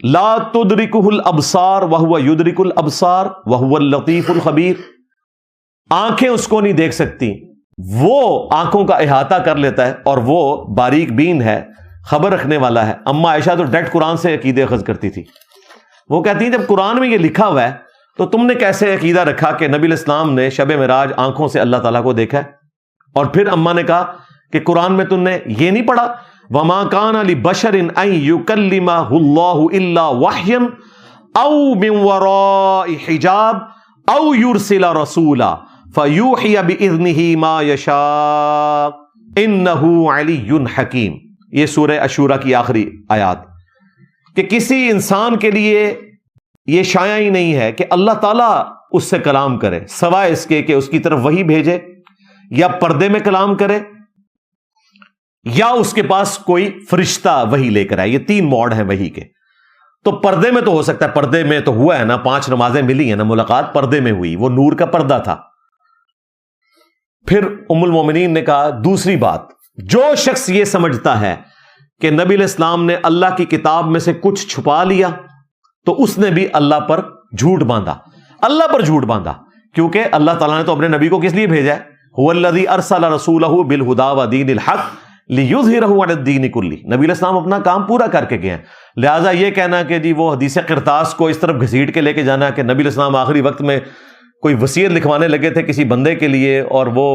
لا تدرکہ الابصار وہو یدرک الابصار وہو اللطیف الخبیر, آنکھیں اس کو نہیں دیکھ سکتی, وہ آنکھوں کا احاطہ کر لیتا ہے اور وہ باریک بین ہے, خبر رکھنے والا ہے. اما عائشہ تو ڈائریکٹ قرآن سے عقیدے اخذ کرتی تھی. وہ کہتی ہیں جب قرآن میں یہ لکھا ہوا ہے تو تم نے کیسے عقیدہ رکھا کہ نبی علیہ السلام نے شب معراج آنکھوں سے اللہ تعالیٰ کو دیکھا ہے. اور پھر اما نے کہا کہ قرآن میں تم نے یہ نہیں پڑھا وَمَا كَانَ لِبَشَرٍ أَن يُكَلِّمَهُ اللَّهُ إِلَّا وَحْيًا أَوْ مِن وَرَاءِ حِجَابٍ أَوْ يُرْسِلَ رَسُولًا فَيُوحِيَ بِإِذْنِهِ مَا يَشَاءُ إِنَّهُ عَلِيٌّ حَكِيمٌ. یہ سورہ عشورہ کی آخری آیات, کہ کسی انسان کے لیے یہ شایع ہی نہیں ہے کہ اللہ تعالیٰ اس سے کلام کرے سوائے اس کے کہ اس کی طرف وحی بھیجے, یا پردے میں کلام کرے, یا اس کے پاس کوئی فرشتہ وحی لے کر آئے. یہ 3 موڈ ہیں وحی کے. تو پردے میں تو ہو سکتا ہے, پردے میں تو ہوا ہے نا, 5 نمازیں ملی ہیں نا, ملاقات پردے میں ہوئی, وہ نور کا پردہ تھا. پھر ام المومنین نے کہا دوسری بات, جو شخص یہ سمجھتا ہے کہ نبی علیہ السلام نے اللہ کی کتاب میں سے کچھ چھپا لیا تو اس نے بھی اللہ پر جھوٹ باندھا. اللہ پر جھوٹ باندھا کیونکہ اللہ تعالیٰ نے تو اپنے نبی کو کس لیے بھیجا ہے, هو الذی ارسل رسولہ بالہدی ودین الحق لیظہرہ علی الدین کلہ. نبی علیہ السلام اپنا کام پورا کر کے گئے ہیں. لہٰذا یہ کہنا کہ جی وہ حدیث قرطاس کو اس طرف گھسیٹ کے لے کے جانا کہ نبی علیہ السلام آخری وقت میں کوئی وصیت لکھوانے لگے تھے کسی بندے کے لیے اور وہ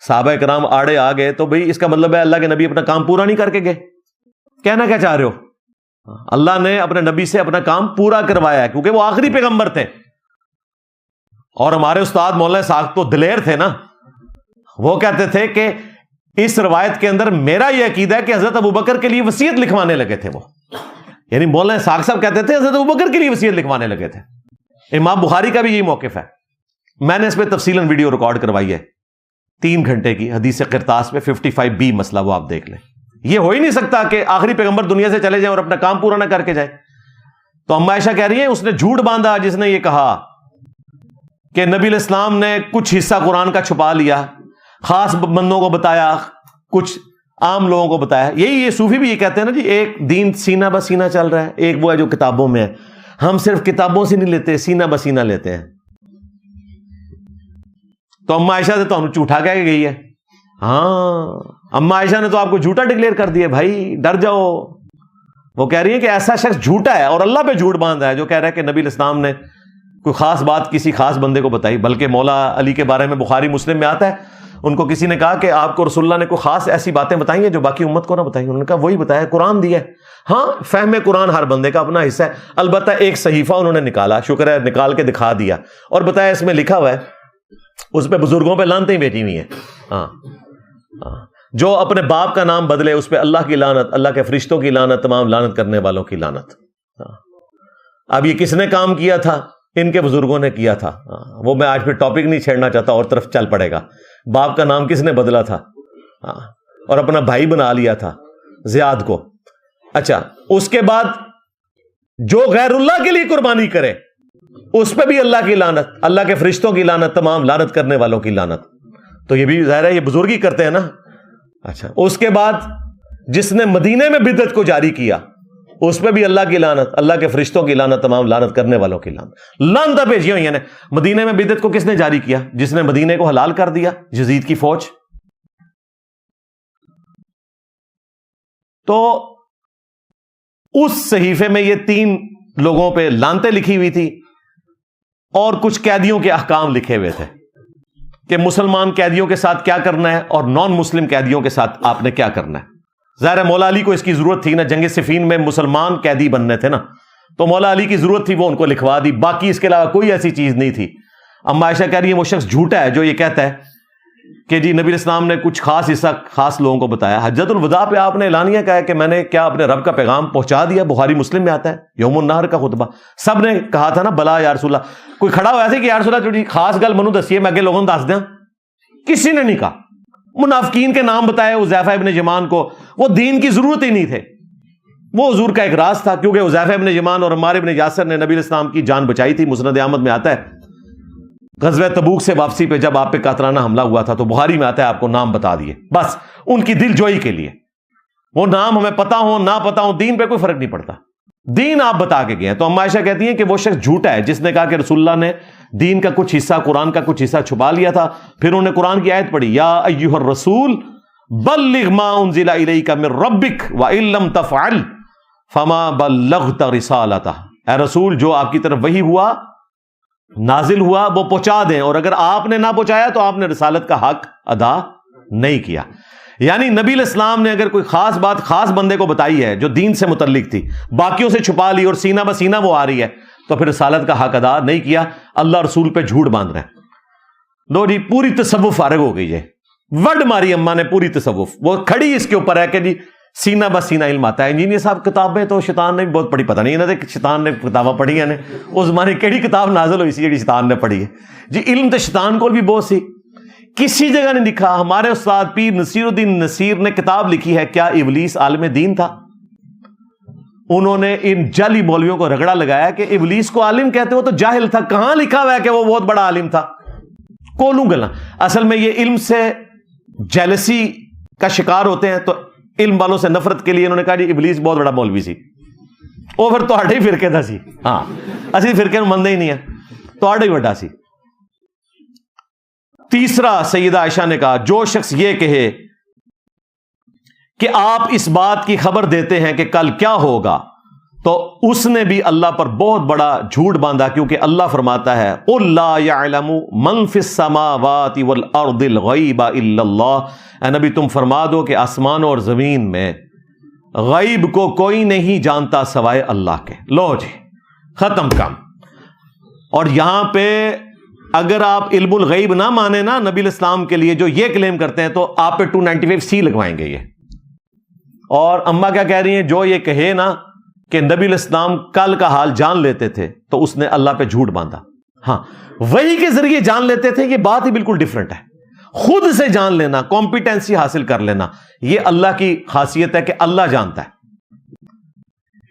صحابہ کرام آڑے آ گئے, تو بھئی اس کا مطلب ہے اللہ کے نبی اپنا کام پورا نہیں کر کے گئے. کہنا کیا چاہ رہے ہو؟ اللہ نے اپنے نبی سے اپنا کام پورا کروایا ہے کیونکہ وہ آخری پیغمبر تھے. اور ہمارے استاد مولانا ساخت تو دلیر تھے نا, وہ کہتے تھے کہ اس روایت کے اندر میرا یہ عقیدہ ہے کہ حضرت ابوبکر کے لیے وصیت لکھوانے لگے تھے وہ, یعنی مولانا ساخت صاحب کہتے تھے حضرت ابوبکر کے لیے وصیت لکھوانے لگے تھے. امام بخاری کا بھی یہی موقف ہے. میں نے اس پہ تفصیلاً ویڈیو ریکارڈ کروائی ہے 3 گھنٹے کی, حدیث قرطاس میں 55B مسئلہ, وہ آپ دیکھ لیں. یہ ہو ہی نہیں سکتا کہ آخری پیغمبر دنیا سے چلے جائیں اور اپنا کام پورا نہ کر کے جائیں. تو اما عائشہ کہہ رہی ہیں اس نے جھوٹ باندھا جس نے یہ کہا کہ نبی علیہ السلام نے کچھ حصہ قرآن کا چھپا لیا, خاص بندوں کو بتایا, کچھ عام لوگوں کو بتایا. یہی یہ صوفی بھی یہ کہتے ہیں نا جی, ایک دین سینہ بسینہ چل رہا ہے, ایک وہ ہے جو کتابوں میں ہے. ہم صرف کتابوں سے نہیں لیتے, سینہ بسینہ لیتے ہیں. تو اما عائشہ سے تو ہم جھوٹا کہہ کے گئی ہے. ہاں, اما عائشہ نے تو آپ کو جھوٹا ڈکلیئر کر دیا, بھائی ڈر جاؤ. وہ کہہ رہی ہیں کہ ایسا شخص جھوٹا ہے اور اللہ پہ جھوٹ باندھا ہے جو کہہ رہا ہے کہ نبی علیہ السلام نے کوئی خاص بات کسی خاص بندے کو بتائی. بلکہ مولا علی کے بارے میں بخاری مسلم میں آتا ہے, ان کو کسی نے کہا کہ آپ کو رسول اللہ نے کوئی خاص ایسی باتیں بتائی ہیں جو باقی امت کو نہ بتائی. انہوں نے کہا وہی بتایا, قرآن دیا ہے. ہاں, فہم قرآن ہر بندے کا اپنا حصہ ہے. البتہ ایک صحیفہ انہوں نے نکالا, شکر ہے نکال کے دکھا دیا, اور بتایا اس میں لکھا ہوا ہے, اس پہ بزرگوں پہ لعنتیں بیٹھی ہوئی ہیں. ہاں, جو اپنے باپ کا نام بدلے اس پہ اللہ کی لعنت, اللہ کے فرشتوں کی لعنت, تمام لعنت کرنے والوں کی لعنت. اب یہ کس نے کام کیا تھا؟ ان کے بزرگوں نے کیا تھا. وہ میں آج پھر ٹاپک نہیں چھیڑنا چاہتا, اور طرف چل پڑے گا. باپ کا نام کس نے بدلا تھا؟ اور اپنا بھائی بنا لیا تھا زیاد کو. اچھا, اس کے بعد جو غیر اللہ کے لیے قربانی کرے اس پہ بھی اللہ کی لعنت, اللہ کے فرشتوں کی لعنت, تمام لعنت کرنے والوں کی لعنت. تو یہ بھی ظاہر ہے یہ بزرگی کرتے ہیں نا. اچھا, اس کے بعد جس نے مدینے میں بدعت کو جاری کیا اس پہ بھی اللہ کی لعنت, اللہ کے فرشتوں کی لعنت, تمام لعنت کرنے والوں کی لعنت. لعنتیں بھیجی ہوئی ہیں. مدینے میں بدعت کو کس نے جاری کیا؟ جس نے مدینے کو حلال کر دیا, یزید کی فوج. تو اس صحیفے میں یہ 3 لوگوں پہ لعنتیں لکھی ہوئی تھی اور کچھ قیدیوں کے احکام لکھے ہوئے تھے کہ مسلمان قیدیوں کے ساتھ کیا کرنا ہے اور نان مسلم قیدیوں کے ساتھ آپ نے کیا کرنا ہے. ظاہر مولا علی کو اس کی ضرورت تھی نا, جنگ صفین میں مسلمان قیدی بننے تھے نا, تو مولا علی کی ضرورت تھی, وہ ان کو لکھوا دی. باقی اس کے علاوہ کوئی ایسی چیز نہیں تھی. اما عائشہ کہہ رہی ہے وہ شخص جھوٹا ہے جو یہ کہتا ہے کہ جی نبی اسلام نے کچھ خاص حصہ خاص لوگوں کو بتایا. حجۃ الوداع پہ آپ نے اعلانیہ کہا ہے کہ میں نے کیا اپنے رب کا پیغام پہنچا دیا. بخاری مسلم میں آتا ہے یوم النہر کا خطبہ, سب نے کہا تھا نا بلا یا رسول اللہ. کوئی کھڑا ہوا ایسے کہ یا رسول اللہ جو خاص گل منو دسیے میں اگے لوگوں کو دس دیا, کسی نے نہیں کہا. منافقین کے نام بتائے حذیفہ ابن یمان کو, وہ دین کی ضرورت ہی نہیں تھے, وہ حضور کا ایک راز تھا, کیونکہ حذیفہ ابن یمان اور عمار ابن یاسر نے نبی اسلام کی جان بچائی تھی. مسند احمد میں آتا ہے غزوہ تبوک سے واپسی پہ جب آپ پہ قاطرانہ حملہ ہوا تھا تو بخاری میں آتا ہے آپ کو نام بتا دیے, بس ان کی دل جوئی کے لیے. وہ نام ہمیں پتا ہو نہ پتا ہو, دین پہ کوئی فرق نہیں پڑتا, دین آپ بتا کے گئے ہیں. تو اما عائشہ کہتی ہیں کہ وہ شخص جھوٹا ہے جس نے کہا کہ رسول اللہ نے دین کا کچھ حصہ, قرآن کا کچھ حصہ چھپا لیا تھا. پھر انہوں نے قرآن کی آیت پڑھی یا ایھا الرسول بلغ ما انزل الیک من ربک وان لم تفعل فما بلغت رسالتہ. اے رسول جو آپ کی طرف وحی ہوا نازل ہوا وہ پہنچا دیں, اور اگر آپ نے نہ پہنچایا تو آپ نے رسالت کا حق ادا نہیں کیا. یعنی نبی الاسلام نے اگر کوئی خاص بات خاص بندے کو بتائی ہے جو دین سے متعلق تھی, باقیوں سے چھپا لی اور سینہ بسینہ وہ آ رہی ہے, تو پھر رسالت کا حق ادا نہیں کیا. اللہ رسول پہ جھوٹ باندھ رہے ہیں. لو جی پوری تصوف فارغ ہو گئی ہے, وڈ ماری اماں نے پوری تصوف, وہ کھڑی اس کے اوپر ہے کہ جی سینہ بس سینہ علم آتا ہے. انجینئر صاحب کتابیں تو شیطان نے بھی بہت پڑھی, پتہ نہیں انہوں نے شیطان نے کتابیں پڑھی ہیں, اس زمانے کیڑی کتاب نازل ہوئی سی جی شیطان نے پڑھی ہے. جی علم تو شیطان کو بھی بہت سی, کسی جگہ نہیں لکھا. ہمارے استاد پیر نصیر الدین نصیر نے کتاب لکھی ہے کیا ابلیس عالم دین تھا. انہوں نے ان جعلی مولویوں کو رگڑا لگایا کہ ابلیس کو عالم کہتے ہو تو جاہل تھا, کہاں لکھا ہوا ہے کہ وہ بہت بڑا عالم تھا. کولوں گلا. اصل میں یہ علم سے جیلسی کا شکار ہوتے ہیں, تو علم والوں سے نفرت کے لیے انہوں نے کہا جی ابلیس بہت بڑا مولوی سی. وہ پھر تہاڈے ہی فرقے دا سی, ہاں اسی فرقے میں مندے ہی نہیں ہے, تہاڈے ہی بڑا سی. تیسرا سیدہ عائشہ نے کہا جو شخص یہ کہے کہ آپ اس بات کی خبر دیتے ہیں کہ کل کیا ہوگا, تو اس نے بھی اللہ پر بہت بڑا جھوٹ باندھا, کیونکہ اللہ فرماتا ہے قُلْ لَا يَعْلَمُ مَنْ فِي السَّمَاوَاتِ وَالْأَرْضِ الْغَيْبَ إِلَّا اللَّهُ. اے نبی تم فرما دو کہ آسمانوں اور زمین میں غیب کو کوئی نہیں جانتا سوائے اللہ کے. لو جی ختم کام. اور یہاں پہ اگر آپ علم الغیب نہ مانے نا نبی الاسلام کے لیے جو یہ کلیم کرتے ہیں, تو آپ پہ 295C لگوائیں گے یہ. اور اماں کیا کہہ رہی ہیں, جو یہ کہے نا کہ نبی الاسلام کل کا حال جان لیتے تھے تو اس نے اللہ پہ جھوٹ باندھا. ہاں وحی کے ذریعے جان لیتے تھے, یہ بات ہی بالکل ڈیفرنٹ ہے. خود سے جان لینا, کمپیٹنسی حاصل کر لینا, یہ اللہ کی خاصیت ہے کہ اللہ جانتا ہے.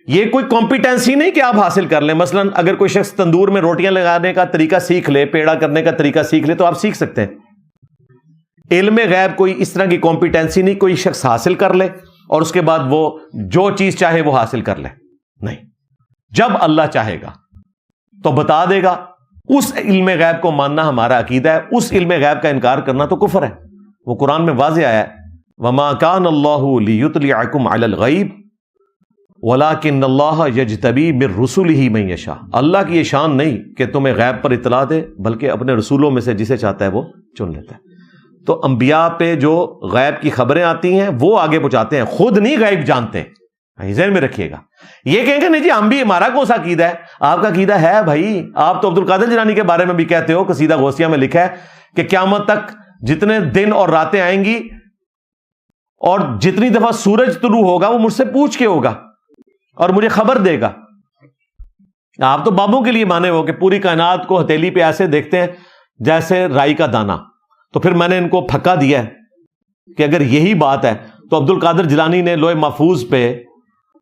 یہ کوئی کمپیٹنسی نہیں کہ آپ حاصل کر لیں. مثلا اگر کوئی شخص تندور میں روٹیاں لگانے کا طریقہ سیکھ لے, پیڑا کرنے کا طریقہ سیکھ لے, تو آپ سیکھ سکتے ہیں. علم غیب کوئی اس طرح کی کمپیٹنسی نہیں کوئی شخص حاصل کر لے اور اس کے بعد وہ جو چیز چاہے وہ حاصل کر لے. نہیں, جب اللہ چاہے گا تو بتا دے گا. اس علم غیب کو ماننا ہمارا عقیدہ ہے, اس علم غیب کا انکار کرنا تو کفر ہے. وہ قرآن میں واضح آیا ہے وَمَا كَانَ اللَّهُ لِيُطْلِعَكُمْ عَلَى الْغَيْبِ وَلَكِنَّ اللَّهَ يَجْتَبِي مِن رُّسُلِهِ مَن يَشَاءُ. اللہ کی یہ شان نہیں کہ تمہیں غیب پر اطلاع دے, بلکہ اپنے رسولوں میں سے جسے چاہتا ہے وہ چن لیتا ہے. تو انبیاء پہ جو غیب کی خبریں آتی ہیں وہ آگے پہنچاتے ہیں, خود نہیں غیب جانتے. ذہن میں رکھیے گا. یہ کہیں گے نہیں جی ہم بھی, ہمارا کون سا عقیدہ ہے. آپ کا عقیدہ ہے بھائی, آپ تو عبد القادر جیلانی کے بارے میں بھی کہتے ہو, قصیدہ غوثیہ میں لکھا ہے کہ قیامت تک جتنے دن اور راتیں آئیں گی اور جتنی دفعہ سورج طلوع ہوگا وہ مجھ سے پوچھ کے ہوگا اور مجھے خبر دے گا. آپ تو بابوں کے لیے مانے ہو کہ پوری کائنات کو ہتھیلی پہ ایسے دیکھتے ہیں جیسے رائی کا دانہ, تو پھر میں نے ان کو پھکا دیا ہے کہ اگر یہی بات ہے تو عبد القادر جیلانی نے لوح محفوظ پہ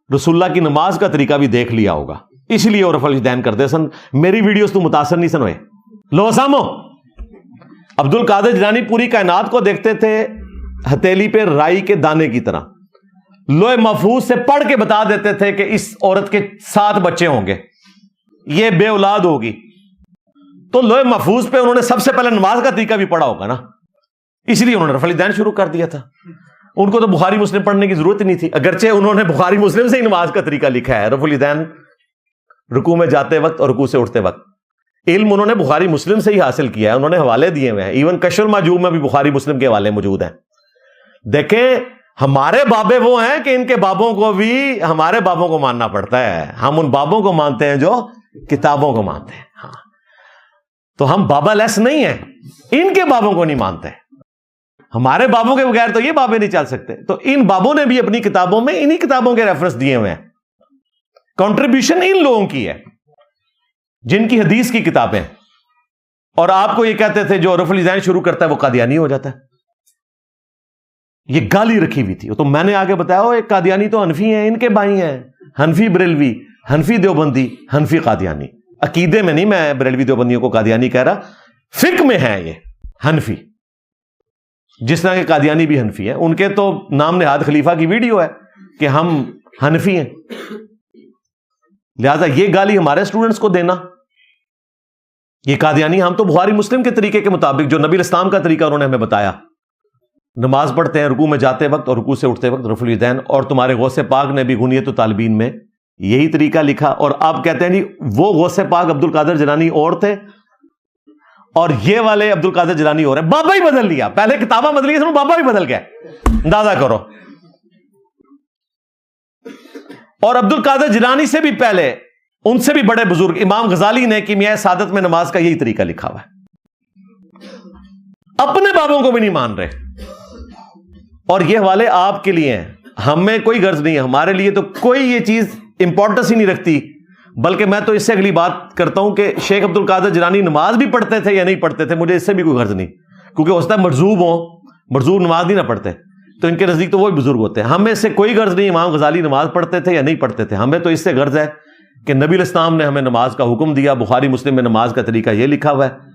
رسول اللہ کی نماز کا طریقہ بھی دیکھ لیا ہوگا، اس لیے وہ رفع الیدین کرتے سن. میری ویڈیوز تو متاثر نہیں سن ہوئے. لو سامو، عبد القادر جیلانی پوری کائنات کو دیکھتے تھے ہتھیلی پہ رائی کے دانے کی طرح. لوح محفوظ سے پڑھ کے بتا دیتے تھے کہ اس عورت کے 7 بچے ہوں گے، یہ بے اولاد ہوگی. تو لوح محفوظ پہ انہوں نے سب سے پہلے نماز کا طریقہ بھی پڑھا ہوگا نا، اس لیے انہوں نے رفع الیدین شروع کر دیا تھا. ان کو تو بخاری مسلم پڑھنے کی ضرورت ہی نہیں تھی، اگرچہ انہوں نے بخاری مسلم سے ہی نماز کا طریقہ لکھا ہے. رفع الیدین رکوع میں جاتے وقت اور رکوع سے اٹھتے وقت. علم انہوں نے بخاری مسلم سے ہی حاصل کیا ہے، انہوں نے حوالے دیے ہوئے ہیں. ایون کشف المحجوب میں بھی بخاری مسلم کے حوالے موجود ہیں. دیکھیں ہمارے بابے وہ ہیں کہ ان کے بابوں کو بھی ہمارے بابوں کو ماننا پڑتا ہے. ہم ان بابوں کو مانتے ہیں جو کتابوں کو مانتے ہیں. ہاں تو ہم بابا لیس نہیں ہیں، ان کے بابوں کو نہیں مانتے. ہمارے بابوں کے بغیر تو یہ بابے نہیں چل سکتے. تو ان بابوں نے بھی اپنی کتابوں میں انہی کتابوں کے ریفرنس دیے ہوئے ہیں. کنٹریبیوشن ان لوگوں کی ہے جن کی حدیث کی کتابیں. اور آپ کو یہ کہتے تھے جو رفع الیدین شروع کرتا ہے وہ قادیانی ہو جاتا ہے. یہ گالی رکھی ہوئی تھی. تو میں نے آگے بتایا وہ ایک قادیانی تو حنفی ہیں، ان کے بھائی ہیں، حنفی بریلوی، حنفی دیوبندی، حنفی قادیانی. عقیدے میں نہیں میں بریلوی دیوبندیوں کو قادیانی کہہ رہا، فقہ میں ہے یہ حنفی. جس طرح کے قادیانی بھی حنفی ہیں، ان کے تو نام نہاد خلیفہ کی ویڈیو ہے کہ ہم حنفی ہیں. لہذا یہ گالی ہمارے اسٹوڈنٹس کو دینا، یہ قادیانی، ہم تو بخاری مسلم کے طریقے کے مطابق جو نبی الاسلام کا طریقہ انہوں نے ہمیں بتایا، نماز پڑھتے ہیں رکوع میں جاتے وقت اور رکوع سے اٹھتے وقت رفع الیدین. اور تمہارے غوث پاک نے بھی غنیت الطالبین میں یہی طریقہ لکھا. اور آپ کہتے ہیں نہیں وہ غوث پاک عبد القادر جیلانی اور تھے اور یہ والے عبد القادر جیلانی اور ہیں. بابا ہی بدل لیا، پہلے کتابیں بدل گئی، بابا ہی بدل گیا. اندازہ کرو. اور عبد القادر جیلانی سے بھی پہلے ان سے بھی بڑے بزرگ امام غزالی نے کیمیائے سعادت میں نماز کا یہی طریقہ لکھا ہوا ہے. اپنے بابوں کو بھی نہیں مان رہے. اور یہ حوالے آپ کے لیے ہیں، ہمیں کوئی غرض نہیں ہے. ہمارے لیے تو کوئی یہ چیز امپورٹنس ہی نہیں رکھتی. بلکہ میں تو اس سے اگلی بات کرتا ہوں کہ شیخ عبد القادر جیلانی نماز بھی پڑھتے تھے یا نہیں پڑھتے تھے، مجھے اس سے بھی کوئی غرض نہیں. کیونکہ اس طرح مرزوب ہوں، مرزوب نماز نہیں نہ پڑھتے تو ان کے نزدیک تو وہی بزرگ ہوتے ہیں. ہمیں اس سے کوئی غرض نہیں امام غزالی نماز پڑھتے تھے یا نہیں پڑھتے تھے. ہمیں تو اس سے غرض ہے کہ نبی الاسلام نے ہمیں نماز کا حکم دیا، بخاری مسلم میں نماز کا طریقہ یہ لکھا ہوا ہے.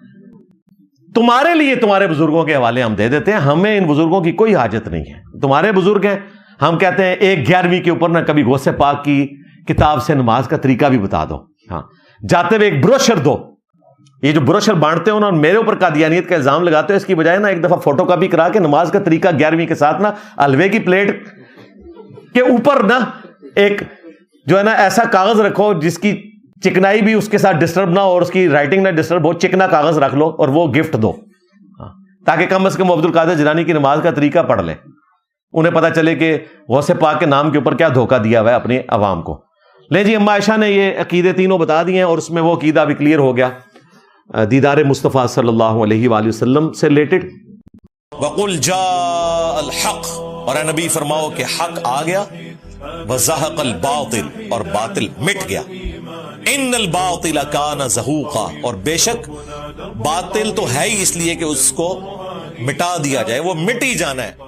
تمہارے لیے تمہارے بزرگوں کے حوالے ہم دے دیتے ہیں، ہمیں ان بزرگوں کی کوئی حاجت نہیں ہے. تمہارے بزرگ ہیں، ہم کہتے ہیں 1/11 کے اوپر نہ کبھی غوث پاک کی کتاب سے نماز کا طریقہ بھی بتا دو. ہاں جاتے ہوئے ایک بروشر دو. یہ جو بروشر بانٹتے ہو نا اور میرے اوپر قادیانیت کا الزام لگاتے ہو، اس کی بجائے نا ایک دفعہ فوٹو کاپی کرا کے نماز کا طریقہ 11ویں کے ساتھ نا حلوے کی پلیٹ کے اوپر نا ایک جو ہے نا ایسا کاغذ رکھو جس کی چکنائی بھی اس کے ساتھ ڈسٹرب نہ ہو اور اس کی رائٹنگ نہ ڈسٹرب ہو. چکنا کاغذ رکھ لو اور وہ گفٹ دو تاکہ کم از کم عبد القادر جیلانی کی نماز کا طریقہ پڑھ لیں. انہیں پتہ چلے کہ غوث پاک کے نام کے اوپر کیا دھوکہ دیا ہوا ہے اپنے عوام کو. لیں جی، اما عائشہ نے یہ عقیدے تینوں بتا دیے ہیں اور اس میں وہ عقیدہ بھی کلیئر ہو گیا دیدار مصطفیٰ صلی اللہ علیہ وآلہ وسلم سے ریلیٹڈ. وَقُلْ جَاءَ الْحَقُ، اور اے نبی فرماؤ کہ حق آ گیا، وَزَهَقَ الْبَاطِلُ، اور باطل مٹ گیا. اِنَّ الْبَاطِلَ كَانَ زَهُوقًا، اور بے شک باطل تو ہے ہی اس لیے کہ اس کو مٹا دیا جائے، وہ مٹ ہی جانا ہے.